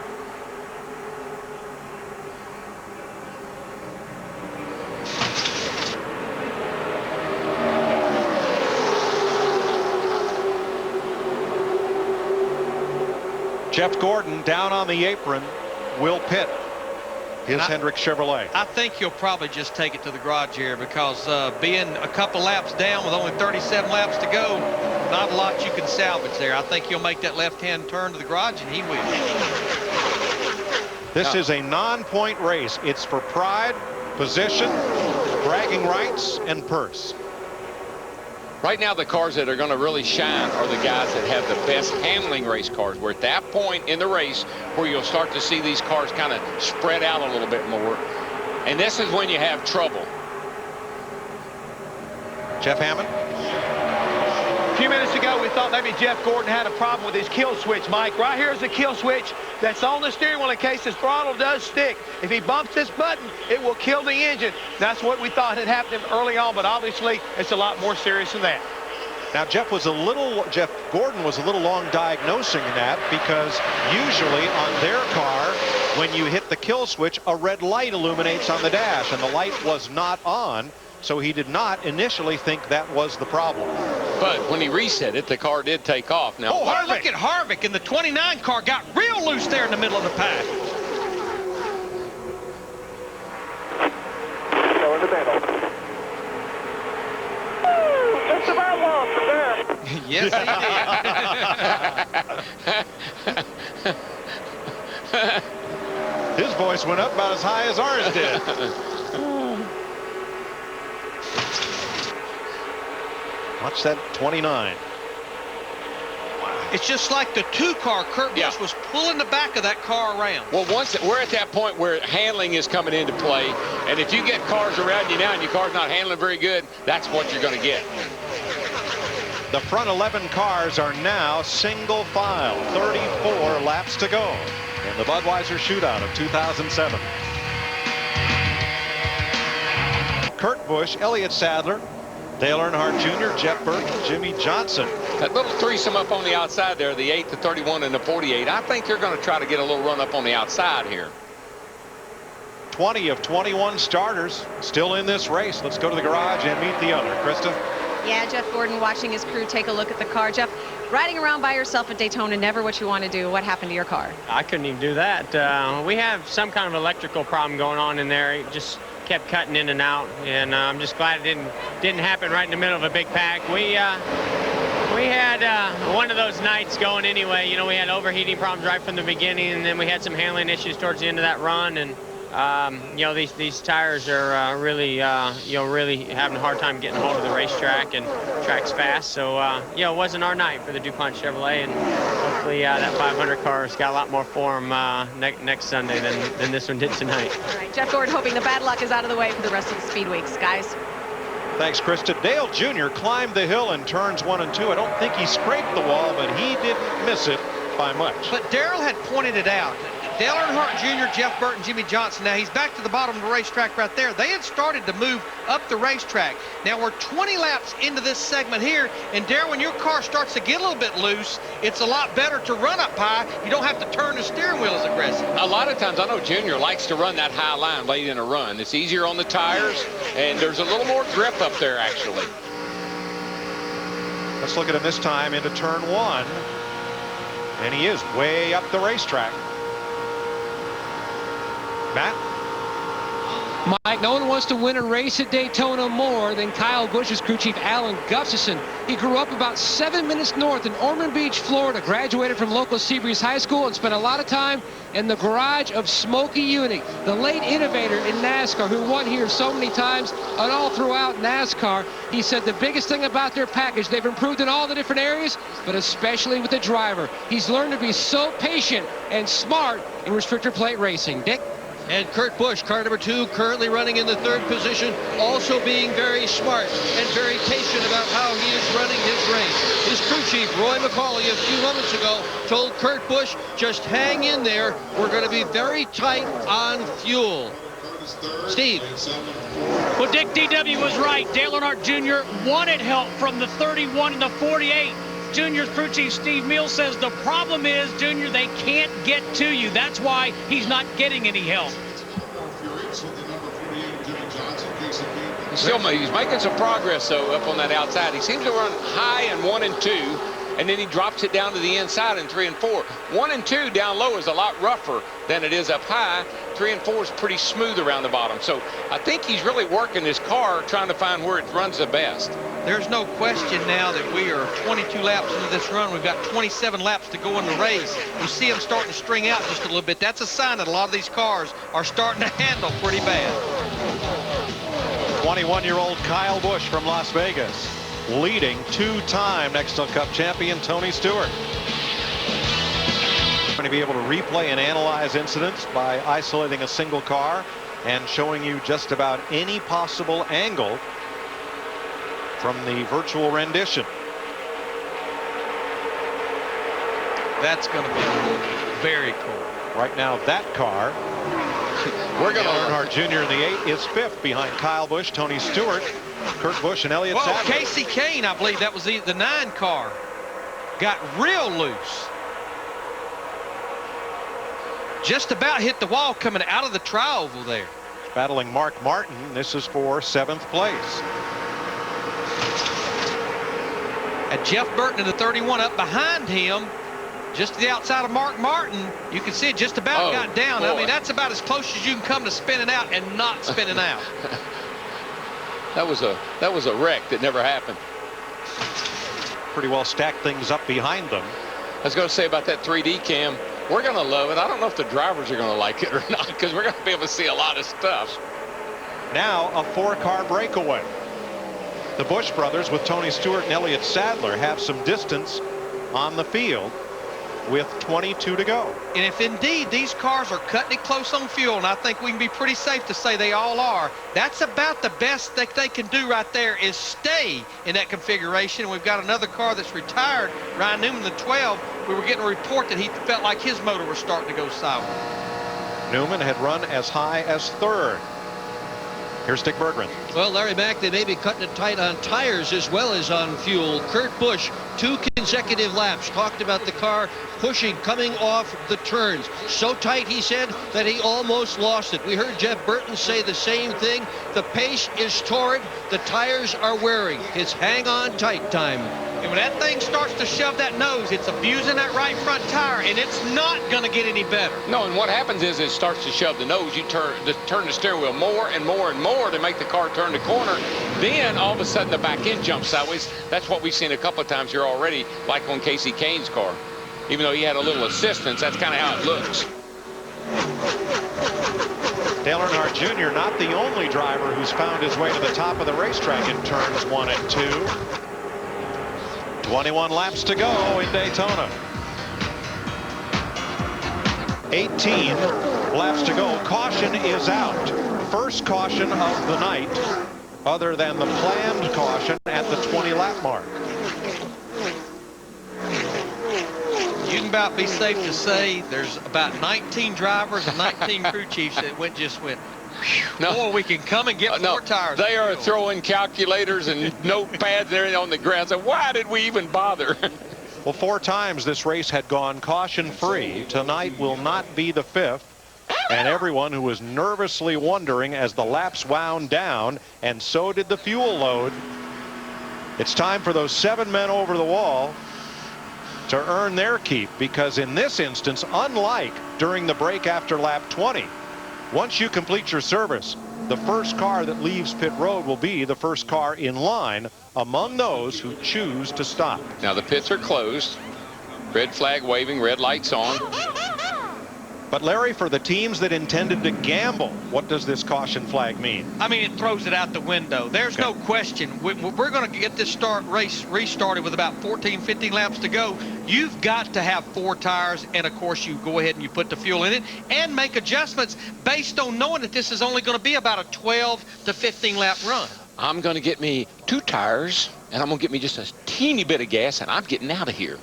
Jeff Gordon down on the apron will pit his Hendrick Chevrolet. I think he'll probably just take it to the garage here because being a couple laps down with only 37 laps to go, not a lot you can salvage there. I think he'll make that left-hand turn to the garage, and he will. This is a non-point race. It's for pride, position, bragging rights, and purse. Right now, the cars that are going to really shine are the guys that have the best handling race cars. We're at that point in the race where you'll start to see these cars kind of spread out a little bit more. And this is when you have trouble. Jeff Hammond. A few minutes ago, we thought maybe Jeff Gordon had a problem with his kill switch, Mike. Right here is the kill switch that's on the steering wheel in case his throttle does stick. If he bumps this button, it will kill the engine. That's what we thought had happened early on, but obviously it's a lot more serious than that. Now, Jeff Gordon was a little long diagnosing that because usually on their car, when you hit the kill switch, a red light illuminates on the dash, and the light was not on. So he did not initially think that was the problem. But when he reset it, the car did take off. Now, oh, look at Harvick, and the 29 car got real loose there in the middle of the pack. Go in the middle. Just about lost it there. Yes, he did. His voice went up about as high as ours did. Watch that 29. It's just like the 2-car. Kurt Busch was pulling the back of that car around. Well, once we're at that point where handling is coming into play, and if you get cars around you now and your car's not handling very good, that's what you're going to get. The front 11 cars are now single file. 34 laps to go in the Budweiser Shootout of 2007. Kurt Busch, Elliott Sadler, Dale Earnhardt Jr., Jeff Burton, Jimmy Johnson. That little threesome up on the outside there, the 8, the 31, and the 48. I think they're going to try to get a little run up on the outside here. 20 of 21 starters still in this race. Let's go to the garage and meet the other. Krista? Yeah, Jeff Gordon watching his crew take a look at the car. Jeff, riding around by yourself at Daytona, never what you want to do. What happened to your car? I couldn't even do that. We have some kind of electrical problem going on in there. It just kept cutting in and out, and I'm just glad it didn't happen right in the middle of a big pack. We had one of those nights going anyway. You know, we had overheating problems right from the beginning, and then we had some handling issues towards the end of that run. And you know, these tires are really you know, really having a hard time getting hold of the racetrack, and track's fast. So you know, it wasn't our night for the DuPont Chevrolet, and hopefully that 500 car's got a lot more for them next Sunday than this one did tonight. All right, Jeff Gordon hoping the bad luck is out of the way for the rest of the speed weeks, guys. Thanks, Krista. Dale Jr. climbed the hill in turns 1 and 2. I don't think he scraped the wall, but he didn't miss it by much. But Darrell had pointed it out. Dale Earnhardt Jr., Jeff Burton, Jimmy Johnson. Now he's back to the bottom of the racetrack right there. They had started to move up the racetrack. Now we're 20 laps into this segment here, and Darrell, when your car starts to get a little bit loose, it's a lot better to run up high. You don't have to turn the steering wheel as aggressive. A lot of times, I know Junior likes to run that high line late in a run. It's easier on the tires, and there's a little more grip up there, actually. Let's look at him this time into turn 1. And he is way up the racetrack. Matt? Mike, no one wants to win a race at Daytona more than Kyle Busch's crew chief Alan Gustafson. He grew up about 7 minutes north in Ormond Beach, Florida, graduated from local Seabreeze High School, and spent a lot of time in the garage of Smokey Yunick, the late innovator in NASCAR, who won here so many times and all throughout NASCAR. He said the biggest thing about their package, they've improved in all the different areas, but especially with the driver. He's learned to be so patient and smart in restrictor plate racing. Dick? And Kurt Busch, car number 2, currently running in the 3rd position, also being very smart and very patient about how he is running his race. His crew chief, Roy McCauley, a few moments ago, told Kurt Busch, just hang in there. We're going to be very tight on fuel. Steve. Well, Dick, DW was right. Dale Earnhardt Jr. wanted help from the 31 and the 48. Junior's crew chief Steve Mills says the problem is, Junior, they can't get to you. That's why he's not getting any help. He's making some progress, though, up on that outside. He seems to run high in 1 and 2, and then he drops it down to the inside in 3 and 4. 1 and 2 down low is a lot rougher than it is up high. 3 and 4 is pretty smooth around the bottom. So I think he's really working his car, trying to find where it runs the best. There's no question now that we are 22 laps into this run. We've got 27 laps to go in the race. You see him starting to string out just a little bit. That's a sign that a lot of these cars are starting to handle pretty bad. 21-year-old Kyle Busch from Las Vegas, leading two-time Nextel Cup champion Tony Stewart. Going to be able to replay and analyze incidents by isolating a single car and showing you just about any possible angle from the virtual rendition. That's going to be very cool. Right now, that car, we're going to Earnhardt Jr. in the 8 is 5th behind Kyle Busch, Tony Stewart, Kurt Busch, and Elliott Sadler. Casey Kane, I believe that was the 9 car, got real loose. Just about hit the wall coming out of the tri-oval there. Battling Mark Martin. This is for 7th place. And Jeff Burton in the 31 up behind him, just to the outside of Mark Martin. You can see it just about got down. Boy. I mean, that's about as close as you can come to spinning out and not spinning out. That was a wreck that never happened. Pretty well stacked things up behind them. I was going to say about that 3D cam, we're going to love it. I don't know if the drivers are going to like it or not, because we're going to be able to see a lot of stuff. Now a 4-car breakaway. The Busch brothers with Tony Stewart and Elliott Sadler have some distance on the field with 22 to go. And if indeed these cars are cutting it close on fuel, and I think we can be pretty safe to say they all are, that's about the best that they can do right there is stay in that configuration. And we've got another car that's retired, Ryan Newman, the 12. We were getting a report that he felt like his motor was starting to go sideways. Newman had run as high as 3rd. Here's Dick Berggren. Well, Larry Mack, they may be cutting it tight on tires as well as on fuel. Kurt Busch, 2 consecutive laps, talked about the car pushing, coming off the turns. So tight, he said, that he almost lost it. We heard Jeff Burton say the same thing. The pace is torrid. The tires are wearing. It's hang on tight time. And when that thing starts to shove that nose, it's abusing that right front tire, and it's not going to get any better. No, and what happens is it starts to shove the nose. You turn the steering wheel more and more and more to make the car turn the corner. Then all of a sudden the back end jumps sideways. That's what we've seen a couple of times here already, like on Casey Kane's car. Even though he had a little assistance, that's kind of how it looks. Dale Earnhardt Jr. not the only driver who's found his way to the top of the racetrack in turns 1 and 2. 21 laps to go in Daytona. 18 laps to go. Caution is out. First caution of the night, other than the planned caution at the 20-lap mark. You can about be safe to say there's about 19 drivers and 19 crew chiefs that just went, no, boy, we can come and get 4 tires. They are throwing calculators and notepads and everything on the ground. So why did we even bother? Well, 4 times this race had gone caution-free. Tonight will not be the 5th. And everyone who was nervously wondering as the laps wound down, and so did the fuel load. It's time for those 7 men over the wall to earn their keep, because in this instance, unlike during the break after lap 20, once you complete your service, the first car that leaves pit road will be the first car in line among those who choose to stop. Now the pits are closed. Red flag waving, red lights on. But Larry, for the teams that intended to gamble, what does this caution flag mean? I mean, it throws it out the window. There's no question. We're going to get this race restarted with about 14, 15 laps to go. You've got to have 4 tires, and of course you go ahead and you put the fuel in it and make adjustments based on knowing that this is only going to be about a 12 to 15 lap run. I'm going to get me 2 tires, and I'm going to get me just a teeny bit of gas, and I'm getting out of here.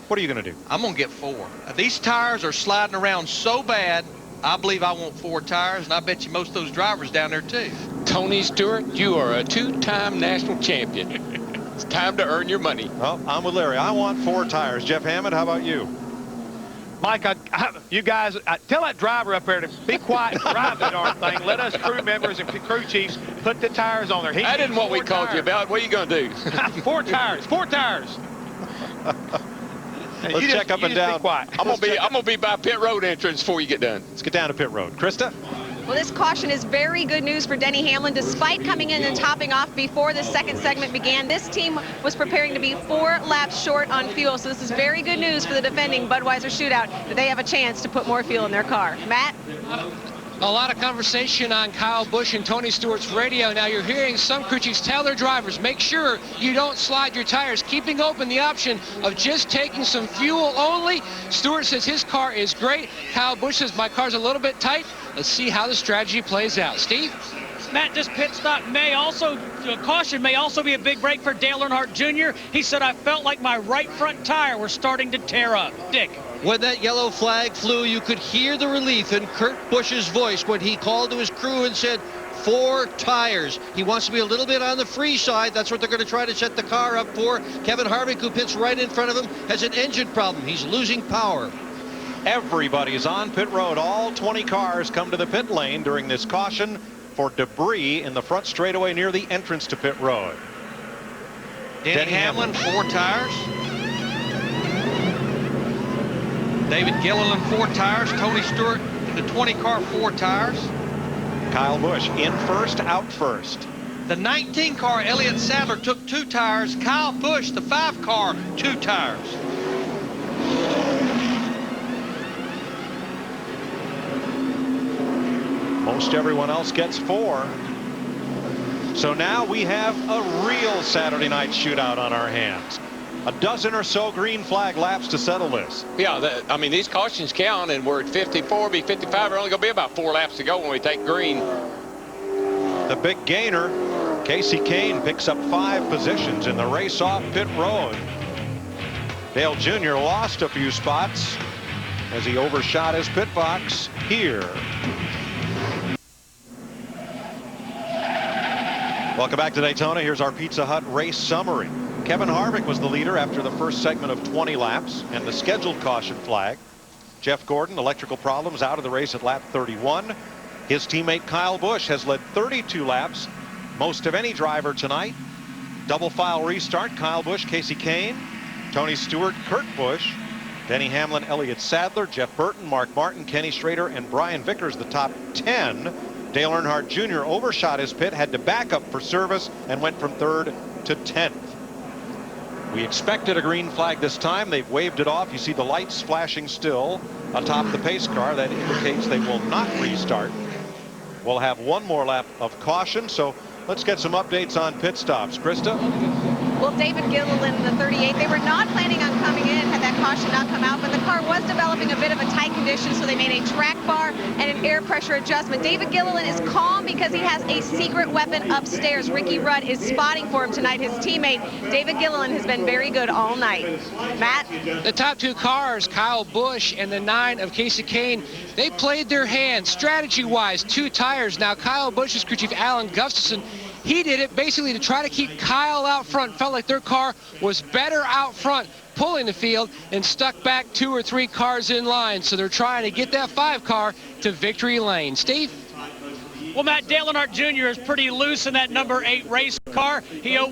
What are you going to do? I'm going to get 4. These tires are sliding around so bad, I believe I want 4 tires, and I bet you most of those drivers down there too. Tony Stewart, you are a 2-time national champion. It's time to earn your money. Well, I'm with Larry. I want 4 tires. Jeff Hammond, how about you? Mike, you guys, tell that driver up there to be quiet and drive the darn thing. Let us crew members and crew chiefs put the tires on there. That isn't what we called you about. What are you going to do? 4 tires. 4 tires. Let's check up and down. I'm gonna be by pit road entrance before you get done. Let's get down to pit road. Krista? Well, this caution is very good news for Denny Hamlin. Despite coming in and topping off before the second segment began, this team was preparing to be 4 laps short on fuel. So this is very good news for the defending Budweiser Shootout that they have a chance to put more fuel in their car. Matt? A lot of conversation on Kyle Busch and Tony Stewart's radio. Now you're hearing some crew chiefs tell their drivers, make sure you don't slide your tires, keeping open the option of just taking some fuel only. Stewart says his car is great. Kyle Busch says my car's a little bit tight. Let's see how the strategy plays out. Steve? Matt, this pit stop caution may also be a big break for Dale Earnhardt Jr. He said, I felt like my right front tire was starting to tear up. Dick? When that yellow flag flew, you could hear the relief in Kurt Busch's voice when he called to his crew and said, 4 tires. He wants to be a little bit on the free side. That's what they're going to try to set the car up for. Kevin Harvick, who pits right in front of him, has an engine problem. He's losing power. Everybody's on pit road. All 20 cars come to the pit lane during this caution for debris in the front straightaway near the entrance to pit road. Denny Hamlin, 4 tires. David Gilliland, 4 tires. Tony Stewart in the 20 car, 4 tires. Kyle Busch in first, out first. The 19 car, Elliott Sadler, took 2 tires. Kyle Busch, the 5 car, 2 tires. Most everyone else gets 4. So now we have a real Saturday night shootout on our hands. A dozen or so green flag laps to settle this. Yeah, I mean, these cautions count, and we're at 54, be 55. We're only going to be about 4 laps to go when we take green. The big gainer, Casey Kane, picks up 5 positions in the race off pit road. Dale Jr. lost a few spots as he overshot his pit box here. Welcome back to Daytona. Here's our Pizza Hut race summary. Kevin Harvick was the leader after the first segment of 20 laps and the scheduled caution flag. Jeff Gordon, electrical problems, out of the race at lap 31. His teammate Kyle Busch has led 32 laps, most of any driver tonight. Double file restart, Kyle Busch, Casey Kane, Tony Stewart, Kurt Busch, Denny Hamlin, Elliott Sadler, Jeff Burton, Mark Martin, Kenny Schrader, and Brian Vickers, the top 10. Dale Earnhardt Jr. overshot his pit, had to back up for service, and went from 3rd to 10th. We expected a green flag this time. They've waved it off. You see the lights flashing still atop the pace car. That indicates they will not restart. We'll have 1 more lap of caution. So let's get some updates on pit stops. Krista? Well, David Gilliland in the 38, they were not planning on coming in had that caution not come out, but the car was developing a bit of a tight condition, so they made a track bar and an air pressure adjustment. David Gilliland is calm because he has a secret weapon upstairs. Ricky Rudd is spotting for him tonight. His teammate, David Gilliland, has been very good all night. Matt? The top 2 cars, Kyle Busch and the 9 of Casey Kane, they played their hand strategy-wise. 2 tires. Now Kyle Busch's crew chief, Alan Gustafson, he did it basically to try to keep Kyle out front. Felt like their car was better out front, pulling the field, and stuck back 2 or 3 cars in line. So they're trying to get that 5 car to victory lane. Steve? Well, Matt, Dale Earnhardt Jr. is pretty loose in that number 8 race car.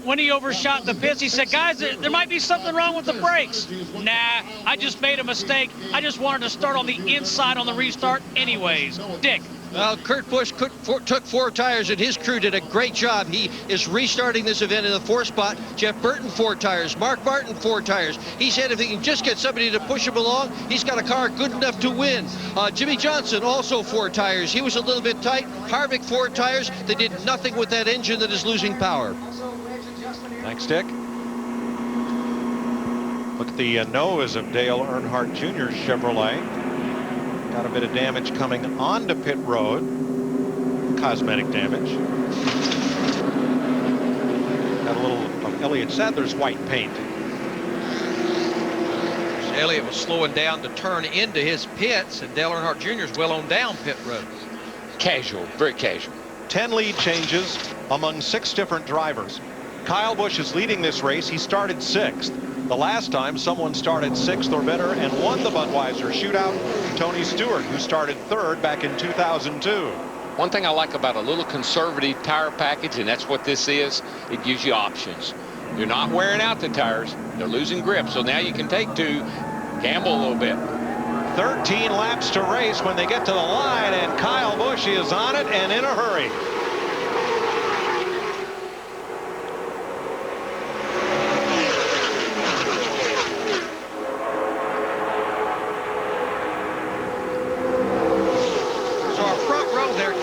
When he overshot the pits, he said, guys, there might be something wrong with the brakes. Nah, I just made a mistake. I just wanted to start on the inside on the restart anyways. Dick? Well, Kurt Busch took 4 tires, and his crew did a great job. He is restarting this event in the 4th spot. Jeff Burton, 4 tires. Mark Martin, 4 tires. He said if he can just get somebody to push him along, he's got a car good enough to win. Jimmy Johnson, also 4 tires. He was a little bit tight. Harvick, 4 tires. They did nothing with that engine that is losing power. Thanks, Dick. Look at the nose of Dale Earnhardt Jr.'s Chevrolet. Got a bit of damage coming onto pit road. Cosmetic damage. Got a little of Elliott Sadler's white paint. Elliott was slowing down to turn into his pits, and Dale Earnhardt Jr. is well on down pit road. Casual, very casual. 10 lead changes among 6 different drivers. Kyle Busch is leading this race. He started 6th. The last time someone started 6th or better and won the Budweiser Shootout, Tony Stewart, who started 3rd back in 2002. One thing I like about a little conservative tire package, and that's what this is, it gives you options. You're not wearing out the tires. They're losing grip. So now you can take 2, gamble a little bit. 13 laps to race when they get to the line, and Kyle Busch is on it and in a hurry.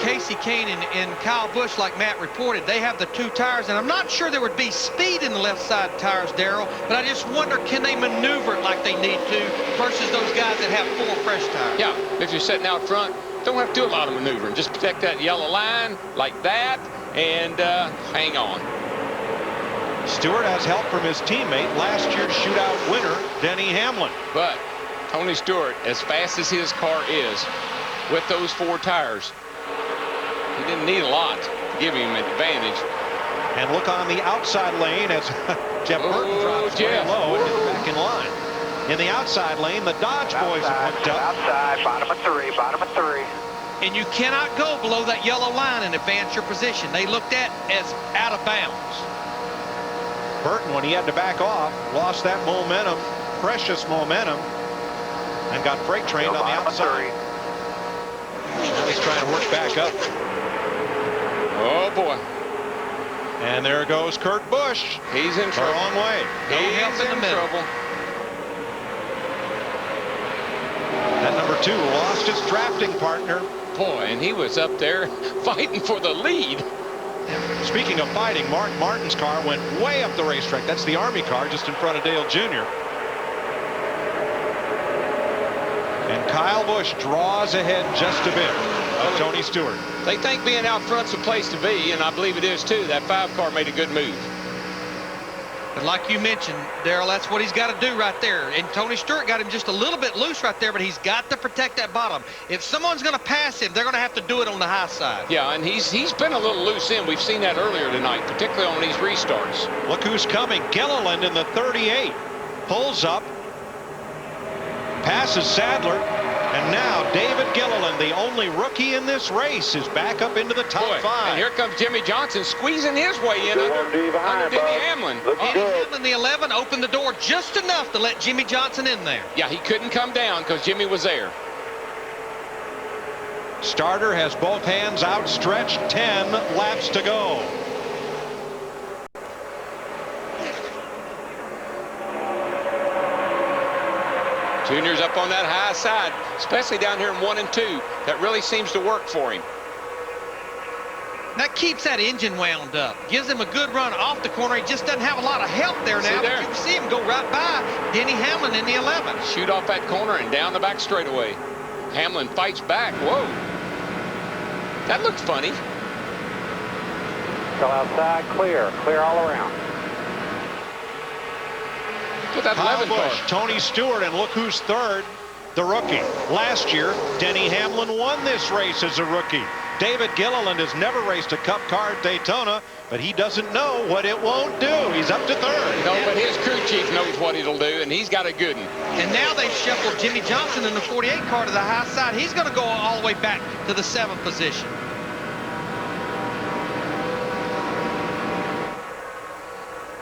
Casey Kane and Kyle Busch, like Matt reported, they have the 2 tires, and I'm not sure there would be speed in the left side tires, Darrell, but I just wonder, can they maneuver it like they need to versus those guys that have 4 fresh tires? Yeah, if you're sitting out front, don't have to do a lot of maneuvering. Just protect that yellow line like that and hang on. Stewart has help from his teammate, last year's shootout winner, Denny Hamlin. But Tony Stewart, as fast as his car is, with those 4 tires, he didn't need a lot to give him an advantage. And look on the outside lane as Jeff Burton drops way low and gets back in line. In the outside lane, the Dodge boys have hooked up. Outside, bottom of 3, bottom of 3. And you cannot go below that yellow line and advance your position. They looked at as out of bounds. Burton, when he had to back off, lost that momentum, precious momentum, and got freight trained on the outside. Now he's trying to work back up. Oh boy. And there goes Kurt Busch. He's in trouble. The wrong way. He's in trouble. That number 2 lost his drafting partner. Boy, and he was up there fighting for the lead. Speaking of fighting, Mark Martin's car went way up the racetrack. That's the Army car just in front of Dale Jr. And Kyle Busch draws ahead just a bit of Tony Stewart. They think being out front's the place to be, and I believe it is too. That 5 car made a good move. But like you mentioned, Darrell, that's what he's got to do right there. And Tony Stewart got him just a little bit loose right there, but he's got to protect that bottom. If someone's going to pass him, they're going to have to do it on the high side. Yeah, and he's been a little loose in. We've seen that earlier tonight, particularly on these restarts. Look who's coming. Gilliland in the 38. Pulls up. Passes Sadler. And now David Gilliland, the only rookie in this race, is back up into the top 5. And here comes Jimmy Johnson squeezing his way in under Denny Hamlin. Denny Hamlin, the 11, opened the door just enough to let Jimmy Johnson in there. Yeah, he couldn't come down because Jimmy was there. Starter has both hands outstretched. 10 laps to go. Junior's up on that high side, especially down here in 1 and 2. That really seems to work for him. That keeps that engine wound up. Gives him a good run off the corner. He just doesn't have a lot of help there now. But you can see him go right by Denny Hamlin in the 11. Shoot off that corner and down the back straightaway. Hamlin fights back. Whoa. That looked funny. Still outside, clear. Clear all around. Kyle Busch, Tony Stewart, and look who's third, the rookie. Last year, Denny Hamlin won this race as a rookie. David Gilliland has never raced a Cup car at Daytona, but he doesn't know what it won't do. He's up to 3rd. No, but his crew chief knows what it'll do, and he's got a good one. And now they've shuffled Jimmy Johnson in the 48 car to the high side. He's going to go all the way back to the 7th position.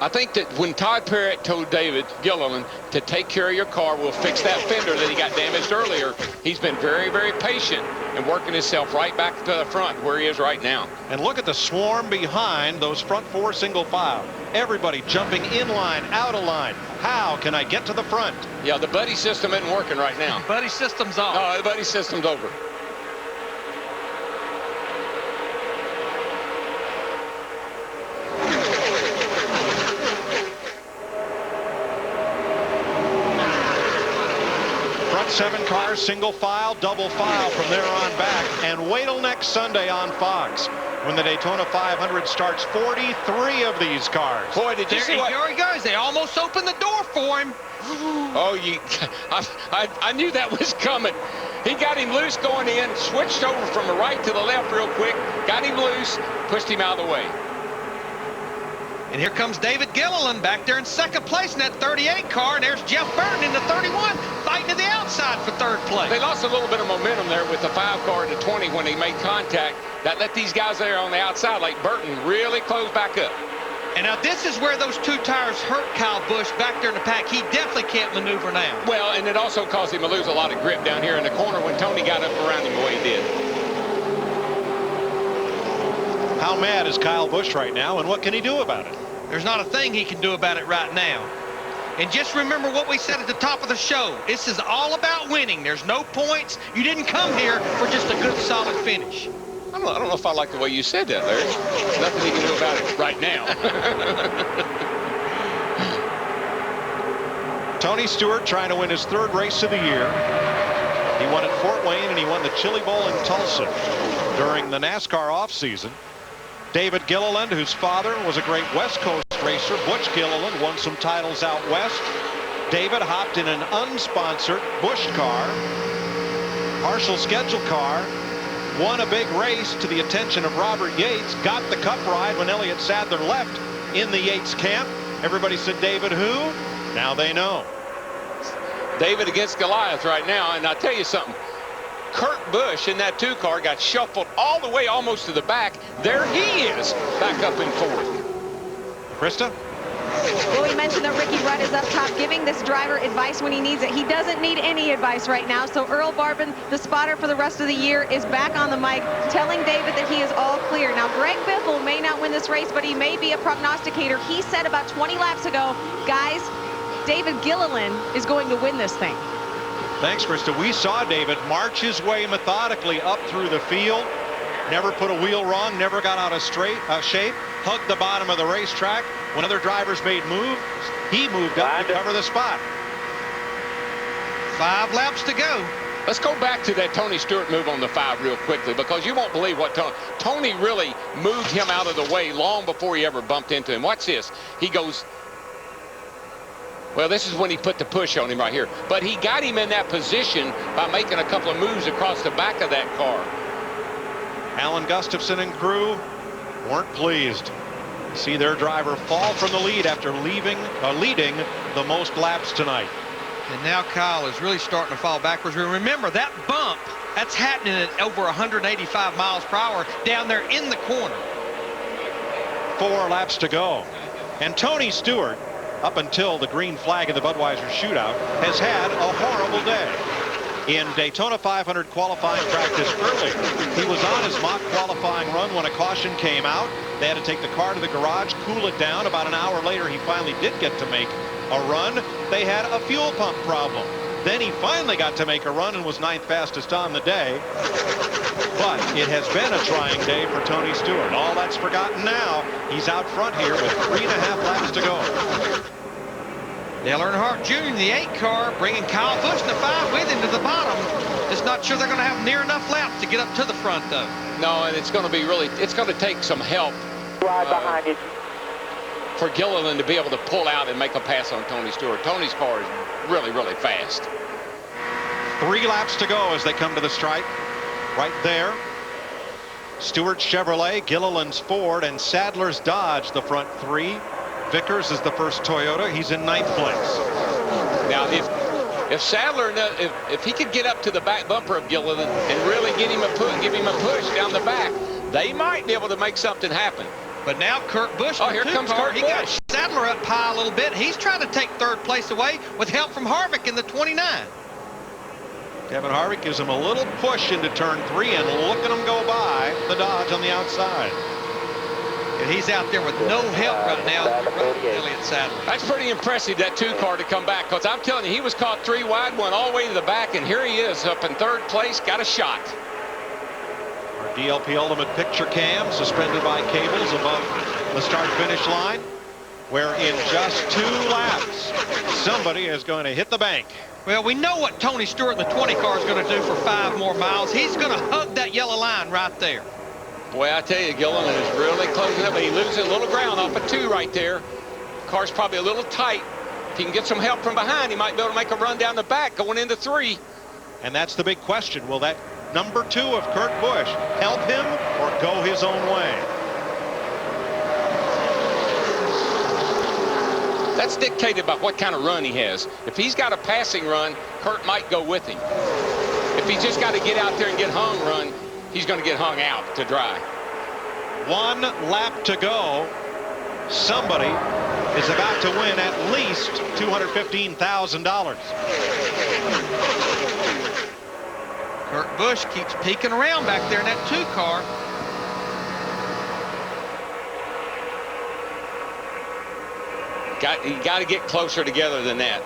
I think that when Todd Parrott told David Gilliland to take care of your car, we'll fix that fender that he got damaged earlier, he's been very, very patient and working himself right back to the front where he is right now. And look at the swarm behind those front 4 single file. Everybody jumping in line, out of line. How can I get to the front? Yeah, the buddy system isn't working right now. Buddy system's off. No, the buddy system's over. Front 7 cars, single file, double file from there on back. And wait till next Sunday on Fox when the Daytona 500 starts. 43 of these cars. Boy, did you see what? Here he goes. They almost opened the door for him. Oh, I knew that was coming. He got him loose going in, switched over from the right to the left real quick, got him loose, pushed him out of the way. And here comes David Gilliland back there in 2nd place in that 38 car. And there's Jeff Burton in the 31 fighting to the outside for 3rd place. They lost a little bit of momentum there with the 5 car to 20 when they made contact. That let these guys there on the outside like Burton really close back up. And now this is where those two tires hurt Kyle Busch back there in the pack. He definitely can't maneuver now. Well, and it also caused him to lose a lot of grip down here in the corner when Tony got up around him the way he did. How mad is Kyle Busch right now, and what can he do about it? There's not a thing he can do about it right now. And just remember what we said at the top of the show. This is all about winning. There's no points. You didn't come here for just a good, solid finish. I don't know if I like the way you said that, Larry. There's nothing he can do about it right now. Tony Stewart trying to win his 3rd race of the year. He won at Fort Wayne, and he won the Chili Bowl in Tulsa during the NASCAR offseason. David Gilliland, whose father was a great West Coast racer, Butch Gilliland, won some titles out west. David hopped in an unsponsored Busch car, partial schedule car, won a big race to the attention of Robert Yates, got the cup ride when Elliott Sadler left in the Yates camp. Everybody said, David who? Now they know. David against Goliath right now, and I'll tell you something. Kurt Busch in that 2 car got shuffled all the way almost to the back. There he is, back up in 4th. Krista? Well, we mentioned that Ricky Rudd is up top giving this driver advice when he needs it. He doesn't need any advice right now. So Earl Barbin, the spotter for the rest of the year, is back on the mic telling David that he is all clear. Now, Greg Biffle may not win this race, but he may be a prognosticator. He said about 20 laps ago, guys, David Gilliland is going to win this thing. Thanks, Krista. We saw David march his way methodically up through the field. Never put a wheel wrong, never got out of shape, hugged the bottom of the racetrack. When other drivers made moves, he moved up to cover the spot. 5 laps to go. Let's go back to that Tony Stewart move on the 5 real quickly, because you won't believe what Tony really moved him out of the way long before he ever bumped into him. Watch this. He goes, well, this is when he put the push on him right here. But he got him in that position by making a couple of moves across the back of that car. Alan Gustafson and crew weren't pleased to see their driver fall from the lead after leading the most laps tonight. And now Kyle is really starting to fall backwards. Remember, that bump, that's happening at over 185 miles per hour down there in the corner. 4 laps to go. And Tony Stewart, up until the green flag in the Budweiser shootout, has had a horrible day. In Daytona 500 qualifying practice earlier, he was on his mock qualifying run when a caution came out. They had to take the car to the garage, cool it down. About an hour later, he finally did get to make a run. They had a fuel pump problem. Then he finally got to make a run and was 9th fastest on the day. But it has been a trying day for Tony Stewart. All that's forgotten now. He's out front here with 3.5 laps to go. Dale Earnhardt Jr. in the 8 car, bringing Kyle Busch in the 5 with him to the bottom. Just not sure they're going to have near enough laps to get up to the front, though. No, and it's going to be it's going to take some help behind you. for Gilliland to be able to pull out and make a pass on Tony Stewart. Tony's car is really, really fast. 3 laps to go as they come to the stripe. Right there. Stewart's Chevrolet, Gilliland's Ford, and Sadler's Dodge, the front 3. Vickers is the first Toyota. He's in 9th place. Now, if Sadler, if he could get up to the back bumper of Gilliland and really give him a push down the back, they might be able to make something happen. But now Kurt Busch, here comes Kurt Busch. He got Sadler up high a little bit. He's trying to take 3rd place away with help from Harvick in the 29. Kevin Harvick gives him a little push into turn 3, and look at him go by the Dodge on the outside. And he's out there with no help right now. Elliott Sadler. That's pretty impressive, that 2 car to come back, because I'm telling you, he was caught 3 wide, went all the way to the back, and here he is up in 3rd place, got a shot. Our DLP Ultimate Picture Cam suspended by cables above the start-finish line, where in just 2 laps, somebody is going to hit the bank. Well, we know what Tony Stewart in the 20 car is going to do for 5 more miles. He's going to hug that yellow line right there. Boy, I tell you, Gilliland is really closing up, but he loses a little ground off of 2 right there. Car's probably a little tight. If he can get some help from behind, he might be able to make a run down the back going into 3. And that's the big question. Will that number 2 of Kurt Busch help him or go his own way? That's dictated by what kind of run he has. If he's got a passing run, Kurt might go with him. If he's just got to get out there and get hung run, he's going to get hung out to dry. 1 lap to go. somebody is about to win at least $215,000. Kurt Busch keeps peeking around back there in that 2 car. You got to get closer together than that.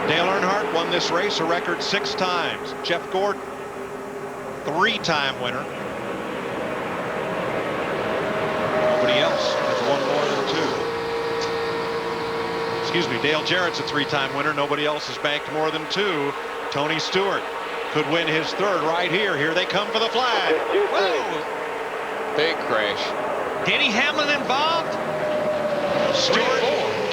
Dale Earnhardt won this race a record 6 times. Jeff Gordon, 3-time winner. Nobody else has won more than 2. Excuse me, Dale Jarrett's a 3-time winner. Nobody else has banked more than 2. Tony Stewart could win his 3rd right here. Here they come for the flag. Whoa. Big crash. Denny Hamlin involved. Stewart,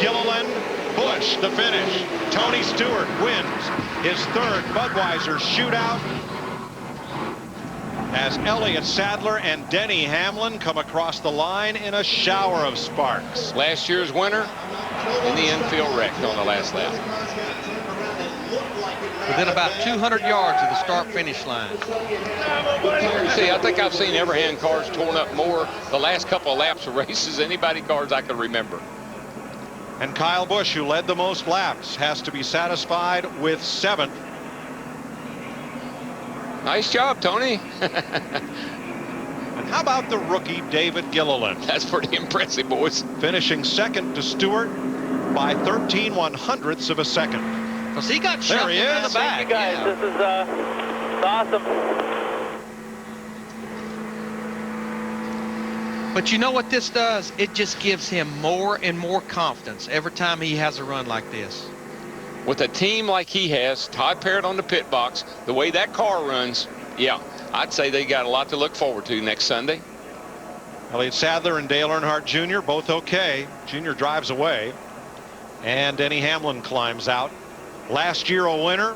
Gilliland, Busch the finish. Tony Stewart wins his 3rd Budweiser shootout as Elliott Sadler and Denny Hamlin come across the line in a shower of sparks. Last year's winner in the infield wreck on the last lap. Within about 200 yards of the start-finish line. See, I think I've seen Everhand cars torn up more the last couple of laps of races than anybody cars I can remember. And Kyle Busch, who led the most laps, has to be satisfied with 7th. Nice job, Tony. And how about the rookie David Gilliland? That's pretty impressive, boys. Finishing 2nd to Stewart by 13/100ths of a second. Because he got there he in the is. back. You guys, Yeah. this is awesome. But you know what this does? It just gives him more and more confidence every time he has a run like this. With a team like he has, Todd Parrott on the pit box, the way that car runs, yeah, I'd say they got a lot to look forward to next Sunday. Elliott Sadler and Dale Earnhardt Jr. both okay. Jr. drives away. And Denny Hamlin climbs out. Last year a winner.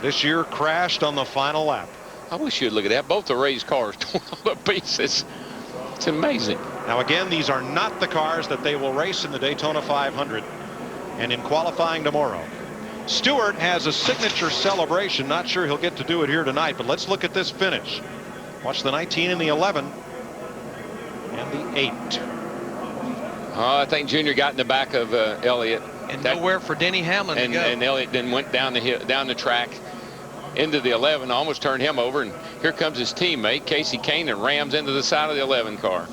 This year crashed on the final lap. I wish you'd look at that. Both the Rays cars torn all to pieces. It's amazing. Now again, these are not the cars that they will race in the Daytona 500 and in qualifying tomorrow. Stewart has a signature celebration. Not sure he'll get to do it here tonight, but let's look at this finish. Watch the 19 and the 11 and the 8. I think Junior got in the back of Elliott. And nowhere for Denny Hamlin to go. And Elliott then went down the track into the 11, almost turned him over, and here comes his teammate Casey Kane and rams into the side of the 11 car.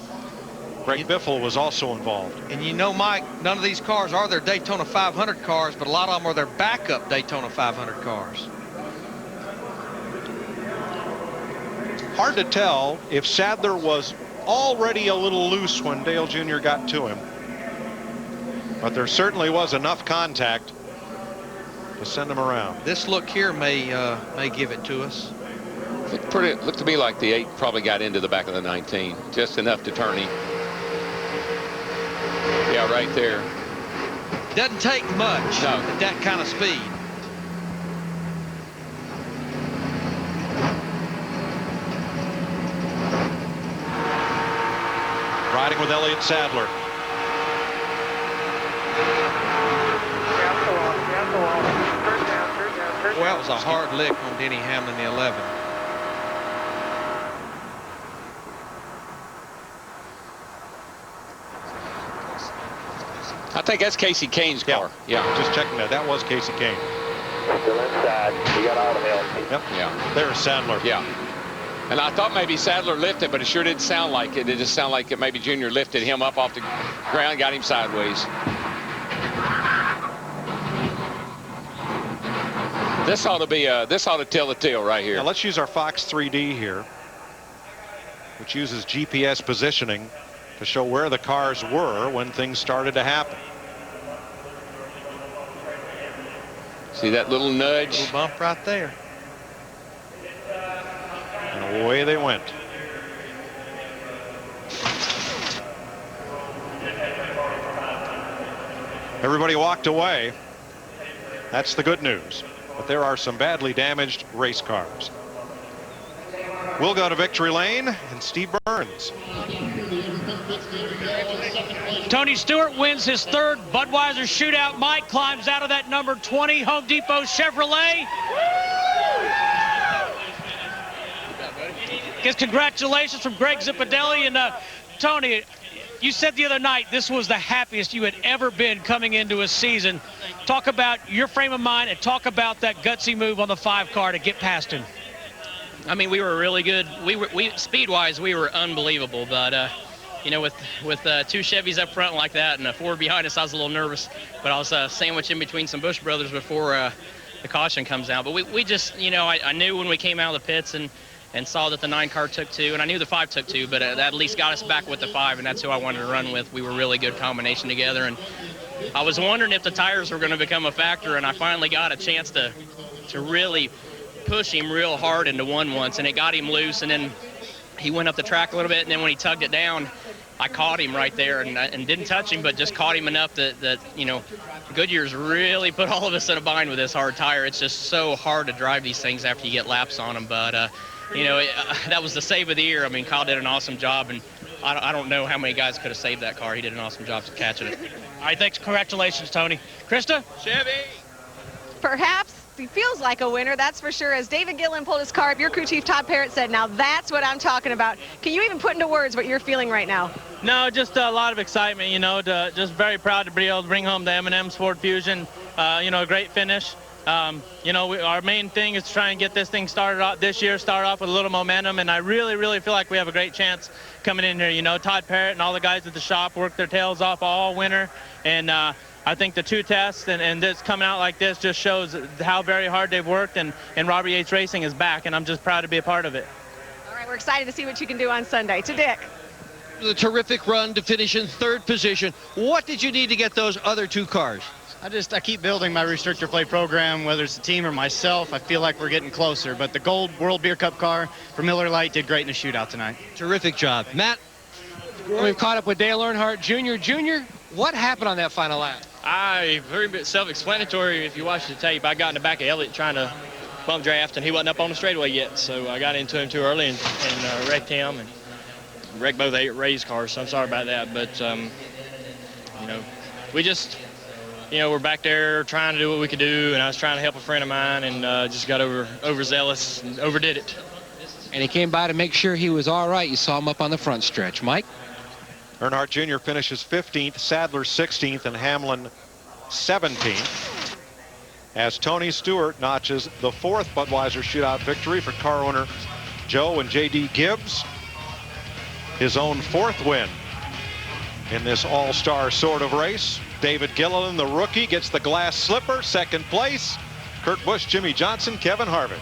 Greg Biffle was also involved. And you know, Mike, none of these cars are their Daytona 500 cars, but a lot of them are their backup Daytona 500 cars. Hard to tell if Sadler was already a little loose when Dale Jr. got to him. But there certainly was enough contact to send him around. This look here may give it to us. Looked to me like the 8 probably got into the back of the 19, just enough to turn him. Yeah, right there. Doesn't take much at that kind of speed. Riding with Elliott Sadler. Well, that was a hard lick on Denny Hamlin, the 11. I think that's Casey Kane's car. Yeah. Just checking that. That was Casey Kane. Still inside. You got all the help. Yep. Yeah. There's Sadler. Yeah. And I thought maybe Sadler lifted, but it sure didn't sound like it. It just sounded like maybe Junior lifted him up off the ground, got him sideways. This ought to tell the tale right here. Now let's use our Fox 3D here, which uses GPS positioning to show where the cars were when things started to happen. See that little nudge? Little bump right there. And away they went. Everybody walked away. That's the good news. But there are some badly damaged race cars. We'll go to victory lane and Steve Burns. Tony Stewart wins his 3rd Budweiser shootout. Mike climbs out of that number 20 Home Depot Chevrolet. guess congratulations from Greg Zipadelli. And Tony, you said the other night this was the happiest you had ever been coming into a season. Talk about your frame of mind and talk about that gutsy move on the 5 car to get past him. I mean, we were really good. We speed-wise, we were unbelievable. But you know, with 2 Chevys up front like that and a 4 behind us, I was a little nervous. But I was sandwiched in between some Busch brothers before the caution comes out. But we just, you know, I knew when we came out of the pits and saw that the 9 car took 2, and I knew the 5 took 2, but that at least got us back with the 5, and that's who I wanted to run with. We were really good combination together, and I was wondering if the tires were going to become a factor, and I finally got a chance to really push him real hard into one once, and it got him loose, and then he went up the track a little bit, and then when he tugged it down, I caught him right there and didn't touch him, but just caught him enough that you know, Goodyear's really put all of us in a bind with this hard tire. It's just so hard to drive these things after you get laps on them, but you know, that was the save of the year. I mean, Kyle did an awesome job, and I don't know how many guys could have saved that car. He did an awesome job catching it. All right, thanks. Congratulations, Tony. Krista? Chevy! Perhaps he feels like a winner, that's for sure. As David Gillen pulled his car up, your crew chief Todd Parrott said, now that's what I'm talking about. Can you even put into words what you're feeling right now? No, just a lot of excitement, you know, just very proud to be able to bring home the M&M's Ford Fusion. You know, a great finish. You know, our main thing is to try and get this thing started off this year, start off with a little momentum, and I really feel like we have a great chance coming in here. You know, Todd Parrott and all the guys at the shop worked their tails off all winter, and I think the 2 tests and this coming out like this just shows how very hard they've worked, and Robbie Yates Racing is back, and I'm just proud to be a part of it. All right, we're excited to see what you can do on Sunday. To Dick. The terrific run to finish in 3rd position. What did you need to get those other 2 cars? I keep building my restrictor plate program, whether it's the team or myself. I feel like we're getting closer. But the gold World Beer Cup car for Miller Lite did great in the shootout tonight. Terrific job. Matt? We've caught up with Dale Earnhardt Jr. Jr., what happened on that final lap? Very self-explanatory. If you watch the tape, I got in the back of Elliott trying to bump draft, and he wasn't up on the straightaway yet. So I got into him too early and wrecked him and wrecked both Ray's cars. So I'm sorry about that. But, you know, we just, you know, we're back there trying to do what we could do, and I was trying to help a friend of mine and just got overzealous and overdid it. And he came by to make sure he was all right. You saw him up on the front stretch. Mike? Earnhardt Jr. finishes 15th, Sadler 16th, and Hamlin 17th. As Tony Stewart notches the 4th Budweiser Shootout victory for car owner Joe and J.D. Gibbs. His own 4th win in this all-star sort of race. David Gilliland, the rookie, gets the glass slipper, 2nd place. Kurt Busch, Jimmy Johnson, Kevin Harvick.